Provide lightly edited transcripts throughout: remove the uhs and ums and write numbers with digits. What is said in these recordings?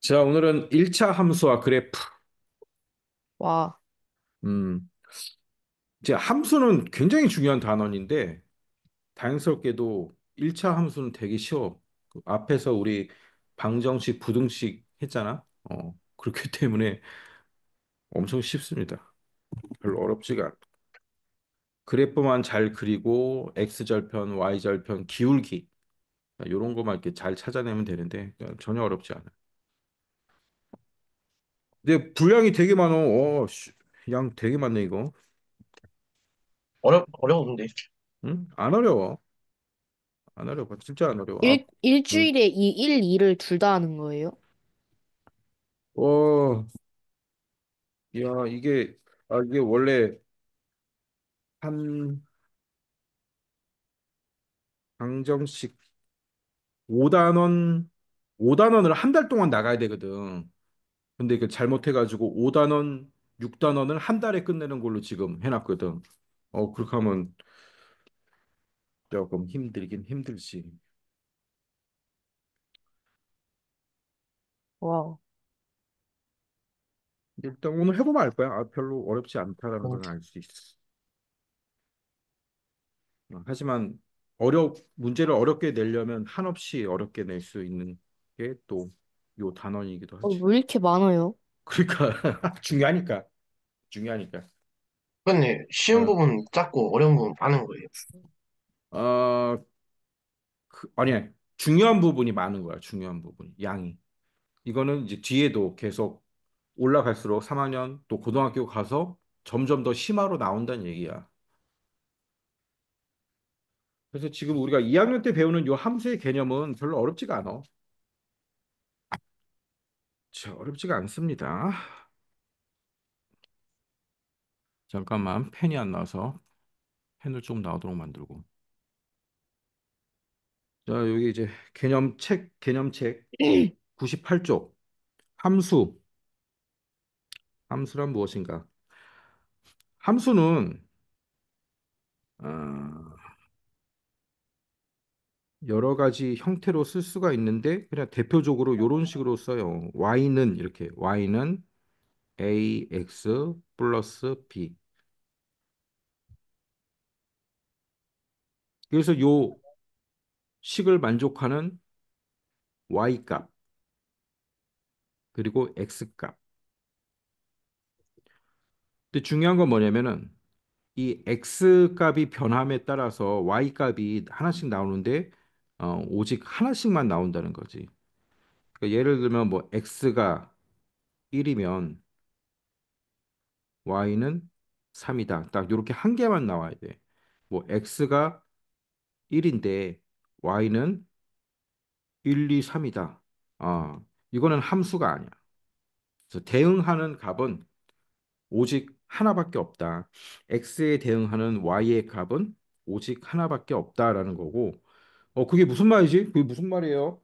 자, 오늘은 1차 함수와 그래프. 와, 음, 이제 함수는 굉장히 중요한 단원인데, 다행스럽게도 1차 함수는 되게 쉬워. 그 앞에서 우리 방정식, 부등식 했잖아. 그렇기 때문에 엄청 쉽습니다. 별로 어렵지가 않아. 그래프만 잘 그리고, X절편, Y절편, 기울기. 이런 거만 이렇게 잘 찾아내면 되는데, 전혀 어렵지 않아. 근데 분량이 되게 많어. 양 되게 많네, 이거. 어려운데. 응? 안 어려워. 안 어려워. 진짜 안 어려워. 응. 일주일에 1, 2를 둘 다 하는 거예요? 와, 야, 이게 원래 한 방정식 5단원, 5단원을 한 달 동안 나가야 되거든. 근데 그 잘못해가지고 5단원, 6단원을 한 달에 끝내는 걸로 지금 해놨거든. 그렇게 하면 조금 힘들긴 힘들지. 와, 일단 오늘 해보면 알 거야. 별로 어렵지 않다라는 음, 걸 알 수 있어. 하지만 문제를 어렵게 내려면 한없이 어렵게 낼 수 있는 게 또 요 단원이기도 하지. 왜 이렇게 많아요? 그러니까 중요하니까 중요하니까. 근데 쉬운 어, 부분 작고 어려운 부분 많은 거예요. 어, 아니 중요한 부분이 많은 거야. 중요한 부분 양이. 이거는 이제 뒤에도 계속 올라갈수록 3학년 또 고등학교 가서 점점 더 심화로 나온다는 얘기야. 그래서 지금 우리가 2학년 때 배우는 요 함수의 개념은 별로 어렵지가 않아. 자, 어렵지가 않습니다. 잠깐만 펜이 안 나와서 펜을 좀 나오도록 만들고. 자, 여기 이제 개념책 98쪽. 함수. 함수란 무엇인가? 함수는 어, 여러 가지 형태로 쓸 수가 있는데 그냥 대표적으로 이런 식으로 써요. y는 이렇게 y는 ax 플러스 b. 그래서 요 식을 만족하는 y 값 그리고 x 값. 근데 중요한 건 뭐냐면은 이 x 값이 변함에 따라서 y 값이 하나씩 나오는데 오직 하나씩만 나온다는 거지. 그러니까 예를 들면 뭐 x가 1이면 y는 3이다. 딱 이렇게 한 개만 나와야 돼. 뭐 x가 1인데 y는 1, 2, 3이다. 이거는 함수가 아니야. 그래서 대응하는 값은 오직 하나밖에 없다. x에 대응하는 y의 값은 오직 하나밖에 없다라는 거고. 그게 무슨 말이지? 그게 무슨 말이에요?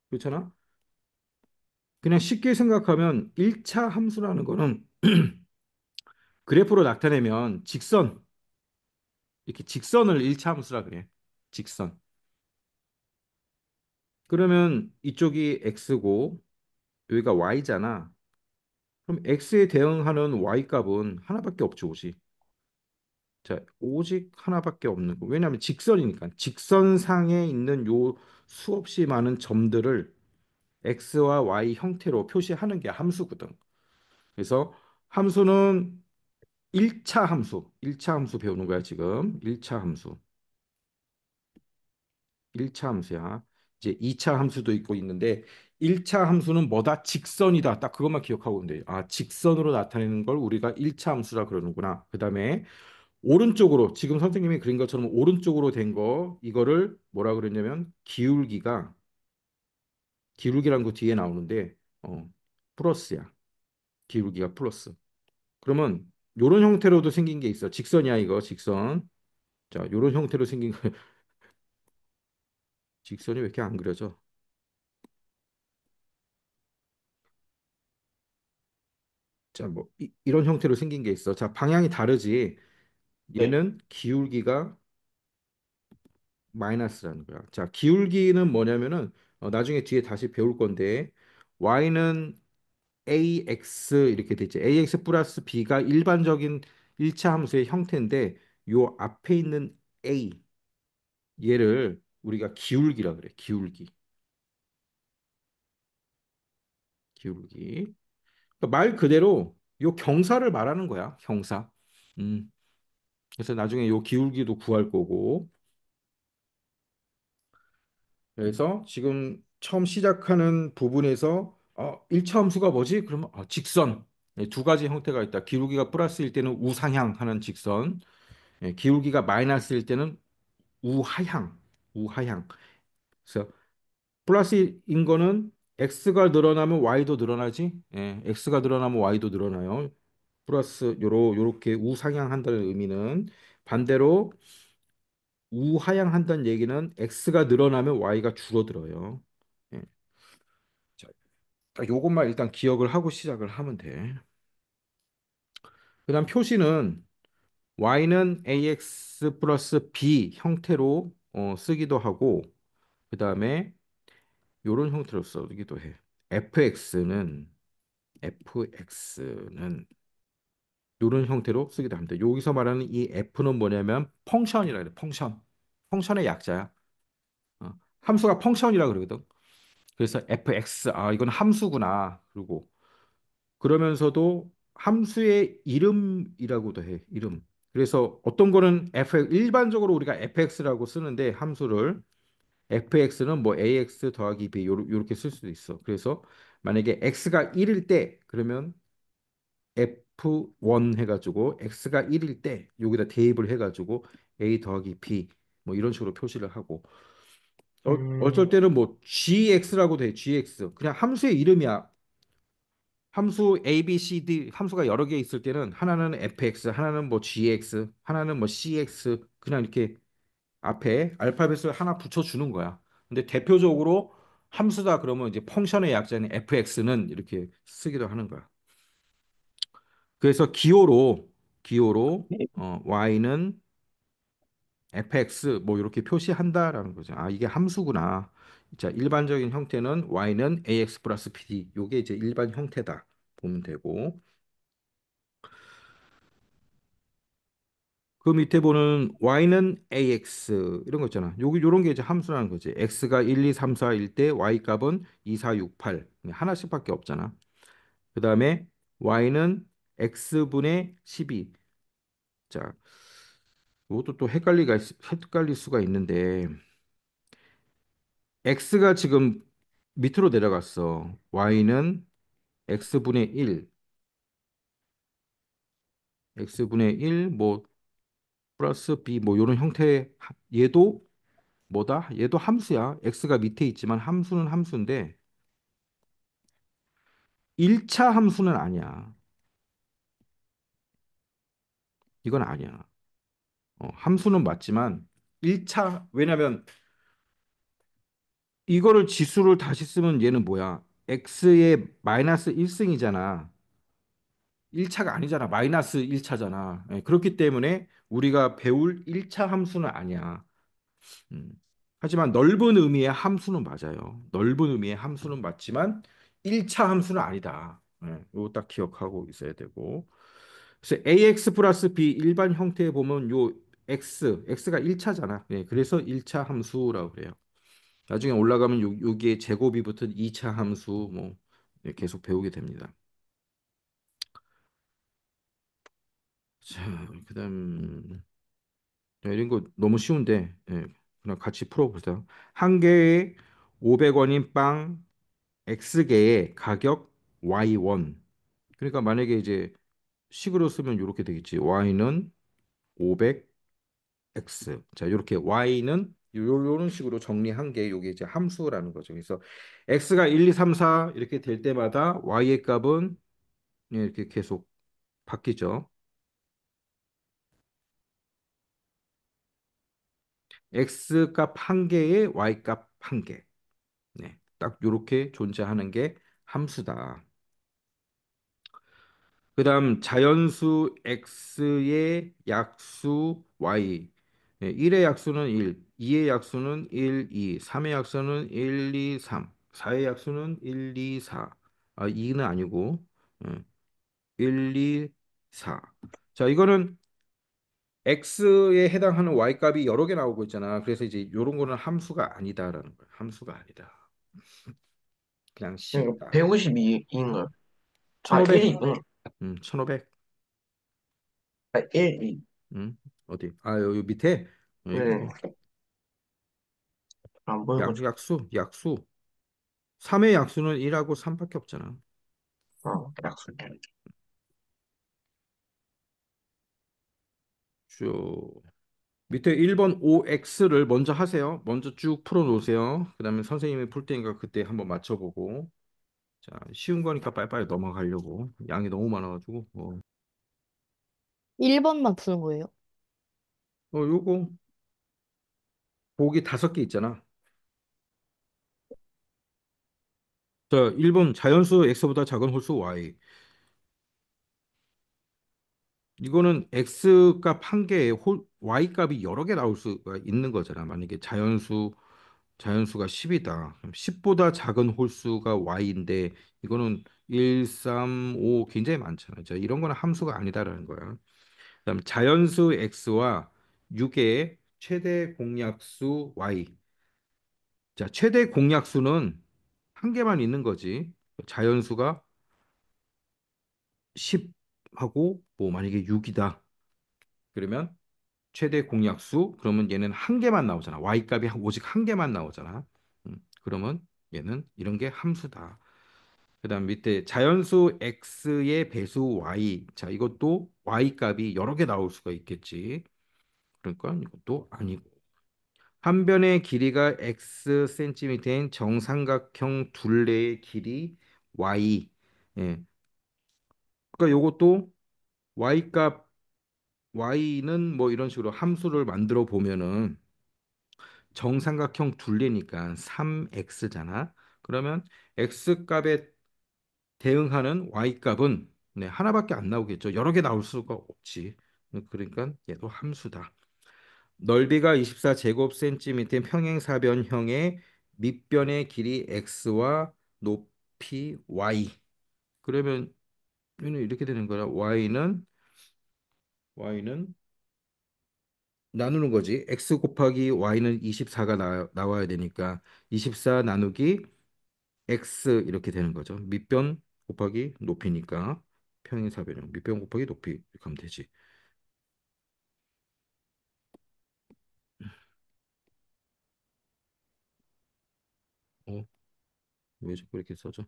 그렇잖아? 그냥 쉽게 생각하면 1차 함수라는 거는 그래프로 나타내면 이렇게 직선을 1차 함수라 그래. 직선. 그러면 이쪽이 x고 여기가 y잖아. 그럼 x에 대응하는 y 값은 하나밖에 없죠, 오직. 자, 오직 하나밖에 없는 거. 왜냐하면 직선이니까. 직선상에 있는 요 수없이 많은 점들을 x와 y 형태로 표시하는 게 함수거든. 그래서 함수는 1차 함수 배우는 거야, 지금. 1차 함수. 1차 함수야. 이제 2차 함수도 있고 있는데 1차 함수는 뭐다? 직선이다. 딱 그것만 기억하고 있는데 직선으로 나타내는 걸 우리가 1차 함수라 그러는구나. 그다음에 오른쪽으로 지금 선생님이 그린 것처럼 오른쪽으로 된 거 이거를 뭐라 그랬냐면 기울기란 거 뒤에 나오는데 플러스야. 기울기가 플러스. 그러면 요런 형태로도 생긴 게 있어. 직선이야 이거 직선. 자, 요런 형태로 생긴 거 직선이 왜 이렇게 안 그려져? 자, 뭐 이런 형태로 생긴 게 있어. 자, 방향이 다르지. 네. 얘는 기울기가 마이너스라는 거야. 자, 기울기는 뭐냐면은 나중에 뒤에 다시 배울 건데 y는 ax 이렇게 되지. ax 플러스 b가 일반적인 1차 함수의 형태인데 요 앞에 있는 a 얘를 우리가 기울기라 그래. 기울기. 기울기. 그러니까 말 그대로 요 경사를 말하는 거야. 경사. 음. 그래서 나중에 요 기울기도 구할 거고. 그래서 지금 처음 시작하는 부분에서 1차 함수가 뭐지? 그러면 직선. 네, 두 가지 형태가 있다. 기울기가 플러스일 때는 우상향 하는 직선. 기울기가 마이너스일 때는 우하향. 우하향. 그래서 플러스인 거는 x가 늘어나면 y도 늘어나지. x가 늘어나면 y도 늘어나요. 플러스 요렇게 우상향한다는 의미는 반대로 우하향한다는 얘기는 x가 늘어나면 y가 줄어들어요. 예. 자, 딱 요것만 일단 기억을 하고 시작을 하면 돼. 그다음 표시는 y는 ax 플러스 b 형태로 쓰기도 하고 그다음에 요런 형태로 쓰기도 해. fx는 요런 형태로 쓰기도 합니다. 여기서 말하는 이 f는 뭐냐면 펑션이라 그래. 펑션. 펑션의 약자야. 함수가 펑션이라 그러거든. 그래서 fx 이건 함수구나. 그리고 그러면서도 함수의 이름이라고도 해. 이름. 그래서 어떤 거는 일반적으로 우리가 fx라고 쓰는데 함수를 fx는 뭐 ax 더하기 b 요렇게 쓸 수도 있어. 그래서 만약에 x가 1일 때 그러면 f1 해가지고 x가 1일 때 여기다 대입을 해가지고 a 더하기 b 뭐 이런 식으로 표시를 하고 어쩔 음, 때는 뭐 gx라고도 해. gx 그냥 함수의 이름이야. 함수 A, B, C, D 함수가 여러 개 있을 때는 하나는 fx, 하나는 뭐 gx, 하나는 뭐 cx 그냥 이렇게 앞에 알파벳을 하나 붙여주는 거야. 근데 대표적으로 함수다 그러면 이제 펑션의 약자인 fx는 이렇게 쓰기도 하는 거야. 그래서 기호로 y는 fx 뭐 이렇게 표시한다라는 거죠. 이게 함수구나. 자, 일반적인 형태는 y는 ax 플러스 bd. 요게 이제 일반 형태다 보면 되고. 그 밑에 보는 y는 ax 이런 거 있잖아. 여기 요런 게 이제 함수라는 거지. x가 1, 2, 3, 4일 때 y 값은 2, 4, 6, 8. 하나씩밖에 없잖아. 그다음에 y는 x분의 12. 자, 이것도 또 헷갈릴 수가 있는데 x가 지금 밑으로 내려갔어. y는 x분의 1, x분의 1, 뭐 플러스 b 뭐 이런 형태의 얘도 뭐다? 얘도 함수야. x가 밑에 있지만 함수는 함수인데 1차 함수는 아니야. 이건 아니야. 함수는 맞지만 1차 왜냐면 이거를 지수를 다시 쓰면 얘는 뭐야? x의 마이너스 1승이잖아. 1차가 아니잖아. 마이너스 1차잖아. 그렇기 때문에 우리가 배울 1차 함수는 아니야. 음. 하지만 넓은 의미의 함수는 맞아요. 넓은 의미의 함수는 맞지만 1차 함수는 아니다. 이거 딱 기억하고 있어야 되고. 그래서 ax 플러스 b 일반 형태에 보면 요 x가 1차잖아. 그래서 1차 함수라고 그래요. 나중에 올라가면 여기에 제곱이 붙은 2차 함수 뭐 계속 배우게 됩니다. 자, 그다음 이런 거 너무 쉬운데 그냥 같이 풀어보자. 한 개에 500원인 빵 X개의 가격 Y1. 그러니까 만약에 이제 식으로 쓰면 이렇게 되겠지. Y는 500X. 자, 이렇게 Y는 요런 식으로 정리한 게 이게 이제 함수라는 거죠. 그래서 X가 1, 2, 3, 4 이렇게 될 때마다 Y의 값은 이렇게 계속 바뀌죠. X 값 한 개에 Y 값 한 개. 딱 이렇게 존재하는 게 함수다. 그다음 자연수 x의 약수 y. 1의 약수는 1, 2의 약수는 1, 2, 3의 약수는 1, 2, 3. 4의 약수는 1, 2, 4. 아, 2는 아니고 1, 2, 4. 자, 이거는 x에 해당하는 y 값이 여러 개 나오고 있잖아. 그래서 이제 이런 거는 함수가 아니다라는 거야. 함수가 아니다. 그냥 이거 식이다. 152인가요? 음. 아, 1500. 1이구나. 1500. 아, 1, 2. 어디? 아, 여기 밑에. 여기 네, 있네. 안 보여가지고. 약수. 3의 약수는 1하고 3밖에 없잖아. 약속. 쭉. 밑에 1번 OX를 먼저 하세요. 먼저 쭉 풀어 놓으세요. 그다음에 선생님이 풀 테니까 그때 한번 맞춰보고. 자, 쉬운 거니까 빨리빨리 넘어가려고. 양이 너무 많아가지고. 1번만 푸는 거예요? 요거 보기 5개 있잖아. 자, 1번 자연수 X보다 작은 홀수 Y. 이거는 X 값 한 개에 Y 값이 여러 개 나올 수가 있는 거잖아. 만약에 자연수가 10이다. 그럼 10보다 작은 홀수가 y인데 이거는 1, 3, 5 굉장히 많잖아요. 자, 이런 거는 함수가 아니다라는 거야. 그다음 자연수 x와 6의 최대 공약수 y. 자, 최대 공약수는 한 개만 있는 거지. 자연수가 10하고 뭐 만약에 6이다. 그러면 최대 공약수 그러면 얘는 한 개만 나오잖아. y 값이 오직 한 개만 나오잖아. 그러면 얘는 이런 게 함수다. 그다음 밑에 자연수 x의 배수 y. 자, 이것도 y 값이 여러 개 나올 수가 있겠지. 그러니까 이것도 아니고. 한 변의 길이가 x 센티미터인 정삼각형 둘레의 길이 y. 예. 그러니까 이것도 y 값 y는 뭐 이런 식으로 함수를 만들어 보면은 정삼각형 둘레니까 3x잖아. 그러면 x 값에 대응하는 y 값은 네, 하나밖에 안 나오겠죠. 여러 개 나올 수가 없지. 그러니까 얘도 함수다. 넓이가 24제곱센티미터 평행사변형의 밑변의 길이 x와 높이 y. 그러면 얘는 이렇게 되는 거야. y는 나누는 거지. x 곱하기 y는 24가 나와야 되니까 24 나누기 x 이렇게 되는 거죠. 밑변 곱하기 높이니까 평행사변형 밑변 곱하기 높이 이렇게 하면 되지. 어, 왜 자꾸 이렇게 써져?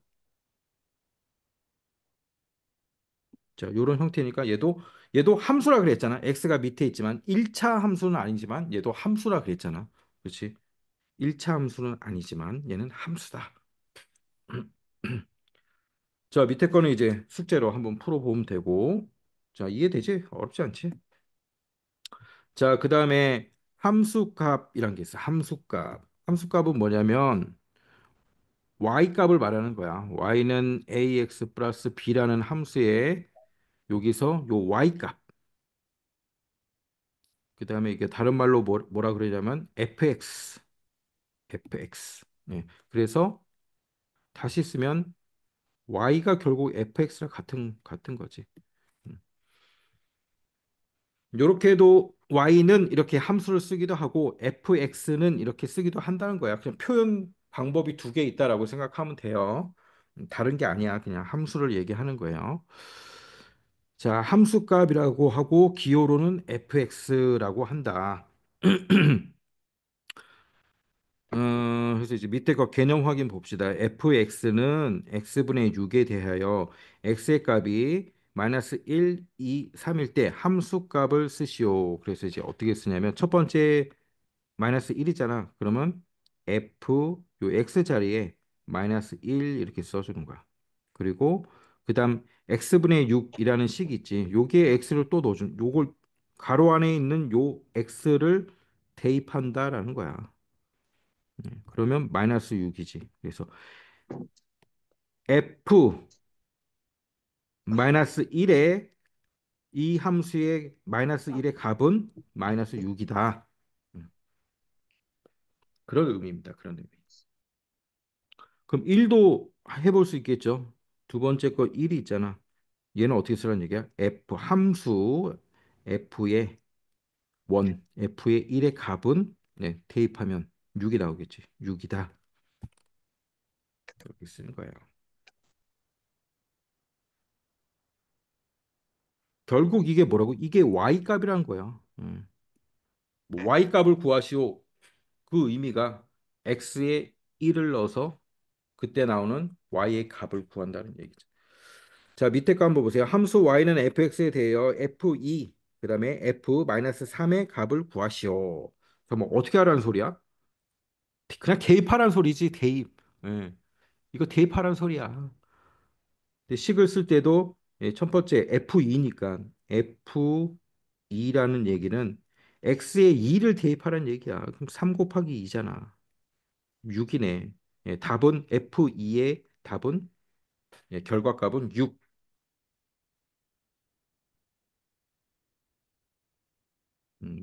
자, 요런 형태니까 얘도 함수라 그랬잖아. x가 밑에 있지만 1차 함수는 아니지만 얘도 함수라 그랬잖아. 그렇지? 1차 함수는 아니지만 얘는 함수다. 자, 밑에 거는 이제 숙제로 한번 풀어보면 되고. 자, 이해되지? 어렵지 않지? 자, 그다음에 함수값이란 게 있어. 함수값. 함수값은 뭐냐면 y 값을 말하는 거야. y는 ax 플러스 b라는 함수에 여기서 요 y 값. 그다음에 이게 다른 말로 뭐라 그러냐면 fx. 예. 그래서 다시 쓰면 y가 결국 fx랑 같은 거지. 음. 요렇게도 y는 이렇게 함수를 쓰기도 하고 fx는 이렇게 쓰기도 한다는 거야. 그냥 표현 방법이 2개 있다라고 생각하면 돼요. 다른 게 아니야. 그냥 함수를 얘기하는 거예요. 자, 함수값이라고 하고 기호로는 fx라고 한다. 그래서 이제 밑에 거 개념 확인 봅시다. fx는 x분의 6에 대하여 x의 값이 마이너스 1, 2, 3일 때 함수값을 쓰시오. 그래서 이제 어떻게 쓰냐면 첫 번째 마이너스 1이잖아. 그러면 f 요 x 자리에 마이너스 1 이렇게 써주는 거야. 그리고 그다음 x분의 6이라는 식이 있지. 여기에 x를 또 넣어준 요걸 가로 안에 있는 요 x를 대입한다라는 거야. 그러면 마이너스 6이지. 그래서 f 마이너스 1의 이 함수의 마이너스 1의 값은 마이너스 6이다. 그런 의미입니다. 그런 의미. 그럼 1도 해볼 수 있겠죠? 두 번째 거 1이 있잖아. 얘는 어떻게 쓰라는 얘기야? f 함수 f의 f의 1의 값은 네, 대입하면 6이 나오겠지. 6이다. 이렇게 쓰는 거예요. 결국 이게 뭐라고? 이게 y 값이란 거야. 뭐 y 값을 구하시오. 그 의미가 x에 1을 넣어서 그때 나오는 y의 값을 구한다는 얘기죠. 자, 밑에 거 한번 보세요. 함수 y는 fx에 대하여 f2 그다음에 f-3의 값을 구하시오. 그럼 뭐 어떻게 하라는 소리야? 그냥 대입하라는 소리지, 대입. 예. 이거 대입하라는 소리야. 근데 식을 쓸 때도 예, 첫 번째 f2니까 f2라는 얘기는 x에 2를 대입하라는 얘기야. 그럼 3 곱하기 2잖아. 6이네. 예, 답은 f2의 답은 예, 결과값은 6.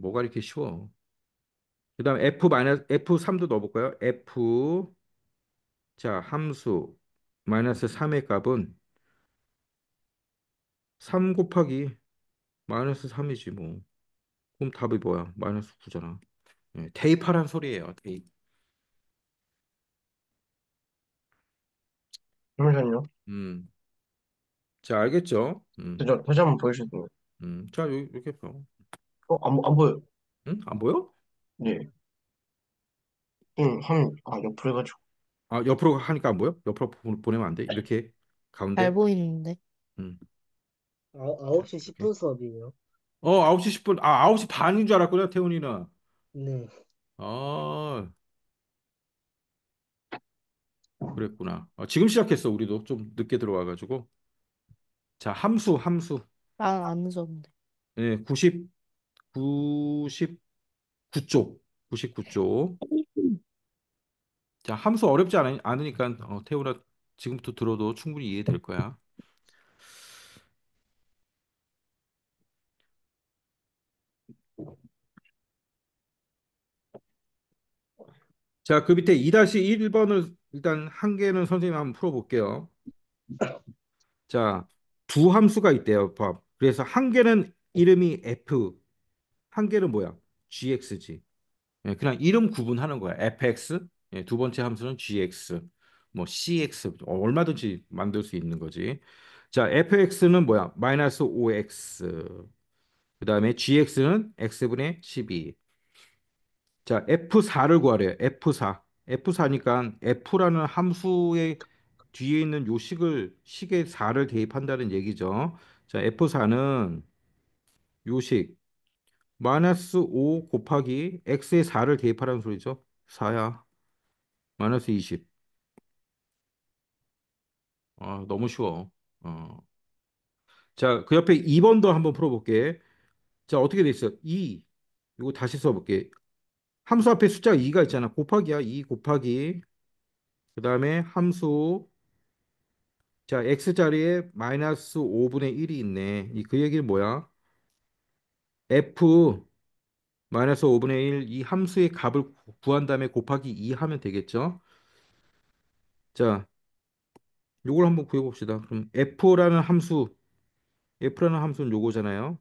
뭐가 이렇게 쉬워? 그다음 f-f3도 넣어볼까요? f 자 함수 마이너스 3의 값은 3 곱하기 마이너스 3이지 뭐. 그럼 답이 뭐야? 마이너스 9잖아. 예, 대입하란 소리예요. 대입. 잠시만요. 음, 자 알겠죠? 다시 한번 보여주세요. 자 이렇게 봐. 안 보여. 응? 안 보여? 네. 옆으로 해가지고. 아 옆으로 하니까 안 보여? 옆으로 보내면 안 돼? 이렇게 잘 가운데? 보이는데. 음, 아, 자, 9시 이렇게. 10분 수업이에요. 9시 10분. 9시 반인 줄 알았구나, 태훈이는. 네. 아, 그랬구나. 지금 시작했어, 우리도. 좀 늦게 들어와가지고. 자, 함수. 안 늦었는데. 예, 99쪽. 99쪽. 자, 함수 어렵지 않으니까, 태훈아, 지금부터 들어도 충분히 이해될 거야. 자, 그 밑에 2-1번을 일단 한 개는 선생님 한번 풀어볼게요. 자, 두 함수가 있대요. 봐. 그래서 한 개는 이름이 f, 한 개는 뭐야? gx지. 예, 그냥 이름 구분하는 거야. fx, 예, 두 번째 함수는 gx, 뭐 cx, 얼마든지 만들 수 있는 거지. 자, fx는 뭐야? 마이너스 5x. 그 다음에 gx는 x분의 12. 자, F4를 구하래요. F4. F4니까 F라는 함수의 뒤에 있는 요 식의 4를 대입한다는 얘기죠. 자, F4는 요식 마이너스 5 곱하기 x의 4를 대입하라는 소리죠. 4야. 마이너스 20. 너무 쉬워. 어. 자, 그 옆에 2번도 한번 풀어볼게. 자, 어떻게 돼 있어? 2. 이거 다시 써볼게. 함수 앞에 숫자 2가 있잖아. 곱하기야. 2 곱하기. 그 다음에 함수 자, x자리에 마이너스 5분의 1이 있네. 그 얘기는 뭐야? f 마이너스 5분의 1 이 함수의 값을 구한 다음에 곱하기 2 하면 되겠죠? 자, 요걸 한번 구해 봅시다. 그럼 f라는 함수는 요거잖아요.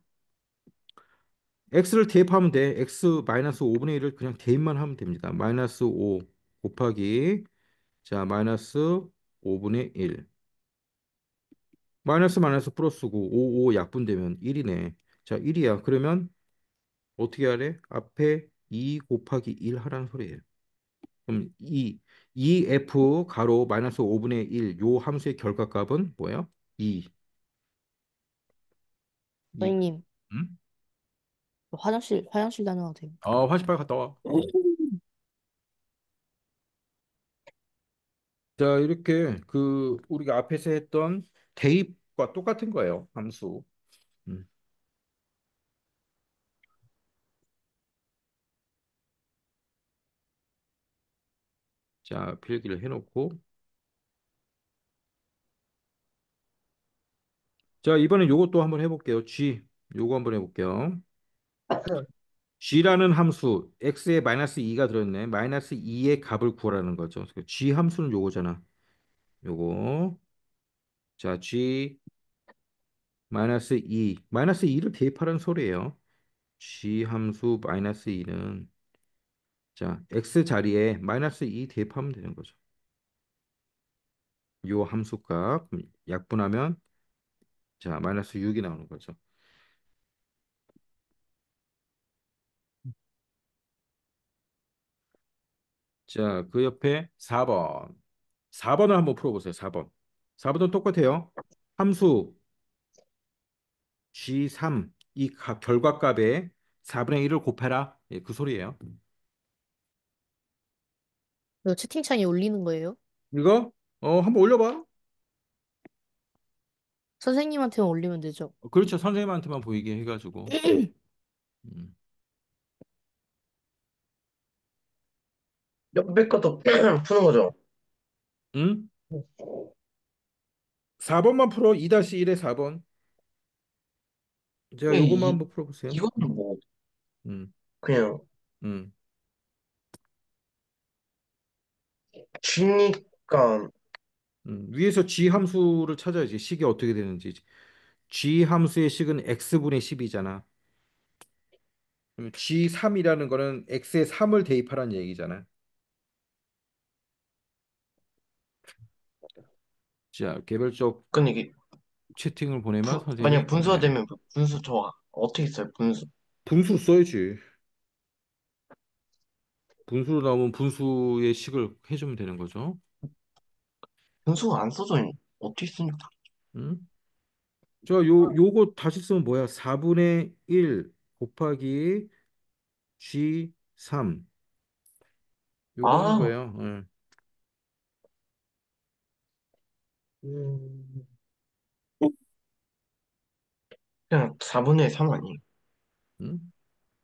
x를 대입하면 돼. x 마이너스 5분의 1을 그냥 대입만 하면 됩니다. 마이너스 5 곱하기 자, 마이너스 5분의 1. 마이너스 플러스고 5 약분되면 1이네. 자, 1이야. 그러면 어떻게 하래? 앞에 2 곱하기 1 하라는 소리예요. 그럼 2f 가로 마이너스 5분의 1 요 함수의 결과값은 뭐예요? 2. 2. 선생님, 음? 화장실 다녀와도 돼요. 화실 빨리 갔다 와. 자, 이렇게 그 우리가 앞에서 했던 대입과 똑같은 거예요. 함수. 음. 자, 필기를 해놓고 자, 이번엔 요것도 한번 해볼게요. 요거 한번 해볼게요. g라는 함수 x에 마이너스 2가 들어있네. 마이너스 2의 값을 구하라는 거죠. g 함수는 요거잖아. 요거. 자, G 마이너스 2. 마이너스 2를 대입하라는 소리예요. G 함수 마이너스 2는 자, X 자리에 마이너스 2 대입하면 되는 거죠. 요 함수값 약분하면 자, 마이너스 6이 나오는 거죠. 자, 그 옆에 4번. 4번을 한번 풀어보세요. 4번. 4번은 똑같아요. 함수 G3 이 결과값에 4분의 1을 곱해라. 예, 그 소리예요. 이거 채팅창에 올리는 거예요? 이거 한번 올려봐. 선생님한테만 올리면 되죠? 그렇죠. 선생님한테만 보이게 해가지고. 음. 옆에 것도 푸는 거죠. 응? 4번만 풀어. 2-1의 4번. 자, 요것만 이, 한번 풀어보세요. 이거는 뭐, 음, 그냥, 음. G니까, 위에서 G 함수를 찾아야지. 식이 어떻게 되는지. G 함수의 식은 x분의 10이잖아. G3이라는 거는 x에 3을 대입하라는 얘기잖아. 자, 개별적 근데 이게, 채팅을 보내면 만약 선생님이 분수가 되면 분수 저 어떻게 써요? 분수. 분수로 써야지. 분수로 나오면 분수의 식을 해주면 되는 거죠. 분수가 안 써져 있는, 어떻게 쓰니까. 음? 자, 요거 다시 쓰면 뭐야? 4분의 1 곱하기 G3. 요거 하는 아, 거예요. 예. 음, 그냥 4분의 3 아니에요? 음?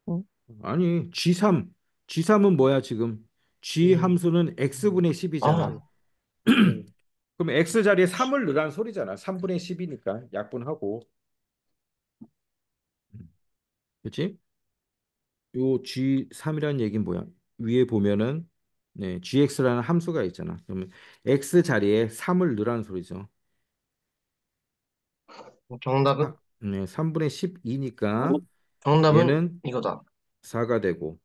응? 아니, G3. G3은 뭐야, 지금? G 네, 함수는 x분의 아, 10이잖아. 네, 네. 그럼 x 자리에 3을 넣으라는 소리잖아. 3분의 10이니까 약분하고. 그렇지? 요 G3이라는 얘기는 뭐야? 위에 보면은 네, GX라는 함수가 있잖아. 그러면 X 자리에 3을 넣으라는 소리죠. 정답은? 3분의 12니까 정답은 얘는 이거다. 4가 되고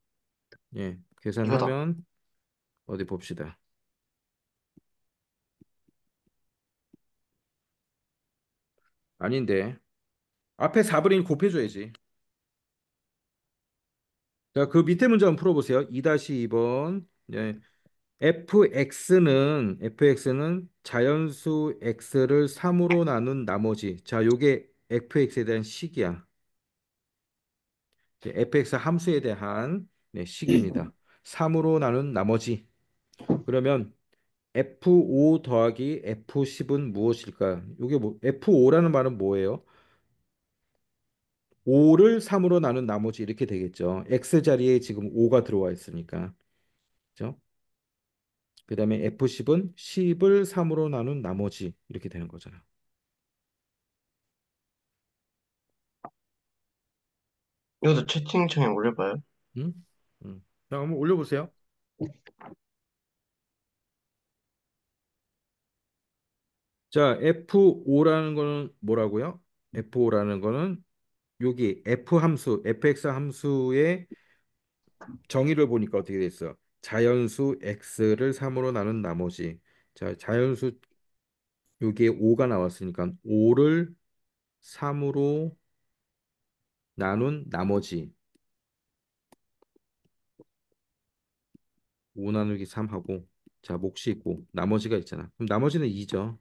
예, 이거다. 계산하면 어디 봅시다. 아닌데 앞에 4분의 1 곱해줘야지. 자, 그 밑에 문제 한번 풀어보세요. 2-2번. 예, fx는 자연수 x를 3으로 나눈 나머지. 자, 요게 fx에 대한 식이야. 이제 fx 함수에 대한 네, 식입니다. 3으로 나눈 나머지. 그러면 f5 더하기 f10은 무엇일까? 요게 뭐 f5라는 말은 뭐예요? 5를 3으로 나눈 나머지 이렇게 되겠죠. x 자리에 지금 5가 들어와 있으니까. 그죠? 그다음에 f10은 10을 3으로 나눈 나머지 이렇게 되는 거잖아. 이것도 채팅창에 올려봐요. 응? 응. 자, 한번 올려보세요. 자, F5라는 거는 뭐라고요? F5라는 거는 여기 F 함수, fx 함수의 정의를 보니까 어떻게 됐어? 자연수 x를 3으로 나눈 나머지. 자, 자연수 여기에 5가 나왔으니까 5를 3으로 나눈 나머지. 5 나누기 3하고 자, 몫이 있고 나머지가 있잖아. 그럼 나머지는 2죠.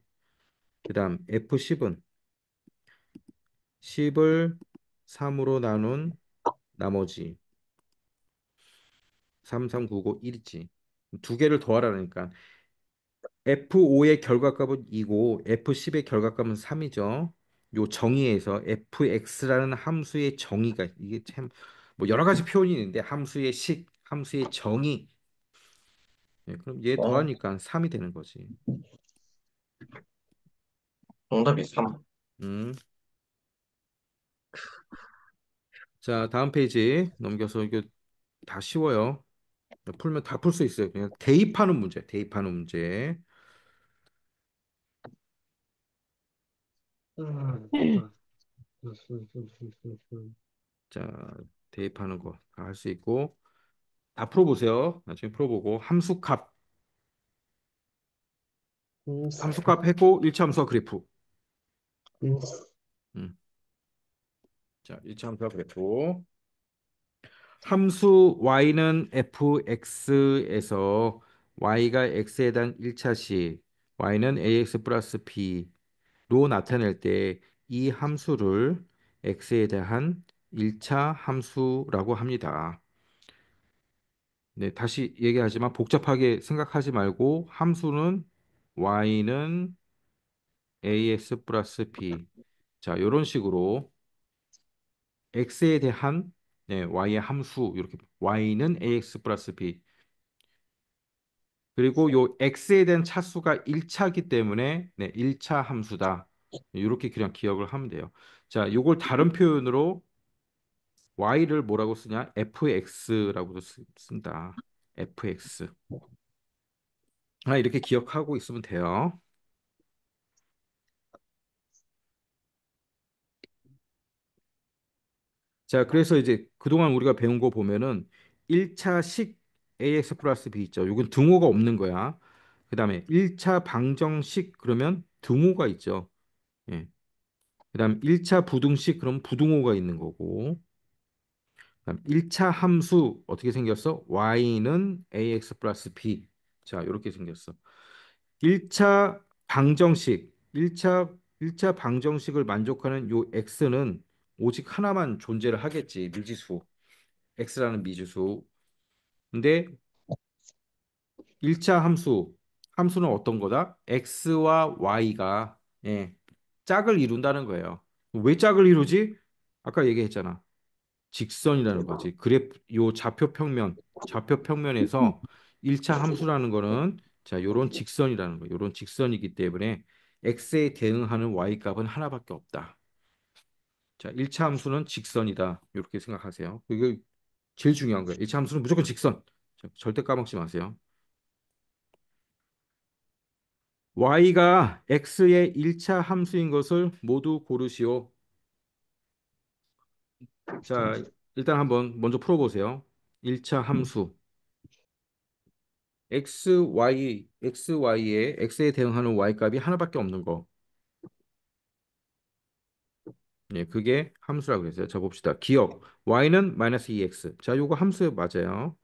그다음 F10은 10을 3으로 나눈 나머지 3, 3, 9, 9, 1이지. 두 개를 더하라니까 F5의 결과값은 2고 F10의 결과값은 3이죠. 요 정의에서 fx라는 함수의 정의가 이게 참 뭐 여러 가지 표현이 있는데 함수의 식, 함수의 정의. 예, 그럼 얘 어, 더하니까 3이 되는 거지. 정답이 3. 음. 자, 다음 페이지 넘겨서 이거 다 쉬워요. 풀면 다 풀 수 있어요. 그냥 대입하는 문제, 대입하는 문제. 아, 자, 대입하는 거 다 할 수 있고 다 풀어보세요. 나중에 풀어보고 함수값, 함수값 했고 일차 함수와 그래프. 음. 자, 일차 함수와 그래프. 함수 y는 fx에서 y가 x에 대한 1차시 y는 ax 플러스 b로 나타낼 때 이 함수를 x에 대한 1차 함수라고 합니다. 네, 다시 얘기하지만 복잡하게 생각하지 말고 함수는 y는 ax 플러스 b. 자, 이런 식으로 x에 대한 네, y의 함수 이렇게 y는 ax 플러스 b. 그리고 요 x에 대한 차수가 1차기 때문에 네, 1차 함수다. 이렇게 그냥 기억을 하면 돼요. 자, 요걸 다른 표현으로 y를 뭐라고 쓰냐? fx라고도 쓴다. fx. 아, 이렇게 기억하고 있으면 돼요. 자, 그래서 이제 그동안 우리가 배운 거 보면은 1차식 ax 플러스 b 있죠. 이건 등호가 없는 거야. 그다음에 1차 방정식 그러면 등호가 있죠. 예. 그다음 1차 부등식 그럼 부등호가 있는 거고. 그다음 1차 함수 어떻게 생겼어? y는 ax 플러스 b. 자, 이렇게 생겼어. 1차 방정식, 1차 방정식을 만족하는 요 x는 오직 하나만 존재를 하겠지. 미지수. x라는 미지수. 근데 1차 함수는 어떤 거다? x와 y가 짝을 이룬다는 거예요. 왜 짝을 이루지? 아까 얘기했잖아. 직선이라는 거지. 요 좌표 평면에서 1차 함수라는 거는 자, 요런 직선이라는 거. 요런 직선이기 때문에 x에 대응하는 y 값은 하나밖에 없다. 자, 1차 함수는 직선이다. 이렇게 생각하세요. 이게 제일 중요한 거예요. 1차 함수는 무조건 직선. 자, 절대 까먹지 마세요. y가 x의 1차 함수인 것을 모두 고르시오. 자, 일단 한번 먼저 풀어보세요. 1차 함수. x에 대응하는 y 값이 하나밖에 없는 거. 예, 그게 함수라고 그랬어요. 자, 봅시다. 기억. y는 마이너스 2x. 자, 요거 함수 맞아요.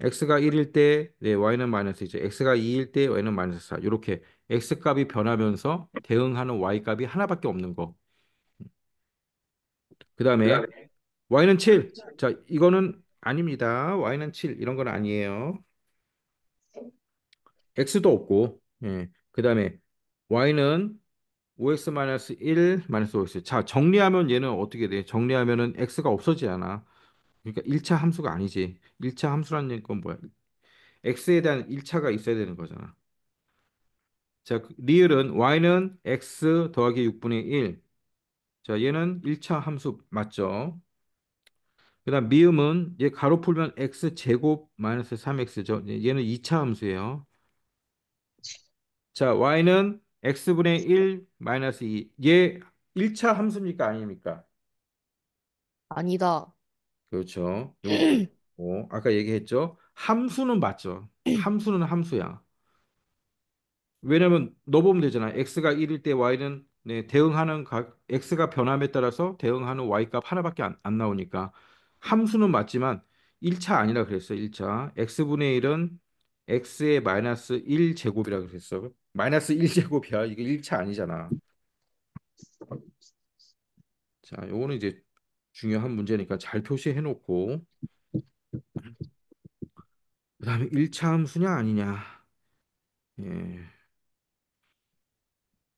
x가 1일 때, 네, y는 마이너스 2죠. x가 2일 때, y는 마이너스 4. 이렇게 x 값이 변하면서 대응하는 y 값이 하나밖에 없는 거. 그 다음에 y는 7. 자, 이거는 아닙니다. y는 7. 이런 건 아니에요. x도 없고. 예. 그 다음에 y는 5x-1 마이너스 5x. 자, 정리하면 얘는 어떻게 돼? 정리하면은 x가 없어지잖아. 그러니까 1차 함수가 아니지. 1차 함수라는 건 뭐야? x에 대한 1차가 있어야 되는 거잖아. 자, 리을은 y는 x 더하기 6분의 1. 자, 얘는 1차 함수 맞죠? 그다음 미음은 얘 가로 풀면 x 제곱 마이너스 3x죠. 얘는 2차 함수예요. 자, y는 x분의 1 마이너스 2. 얘 1차 함수입니까? 아닙니까? 아니다. 그렇죠. 요거 아까 얘기했죠. 함수는 맞죠. 함수는 함수야. 왜냐면 너 보면 되잖아. x가 1일 때 y는 네, x가 변함에 따라서 대응하는 y 값 하나밖에 안 나오니까 함수는 맞지만 1차 아니라 그랬어. 1차. x분의 1은 x의 마이너스 1 제곱이라 그랬어. 마이너스 1 제곱이야. 이게 1차 아니잖아. 자, 요거는 이제 중요한 문제니까 잘 표시해 놓고 그다음에 1차 함수냐 아니냐. 예.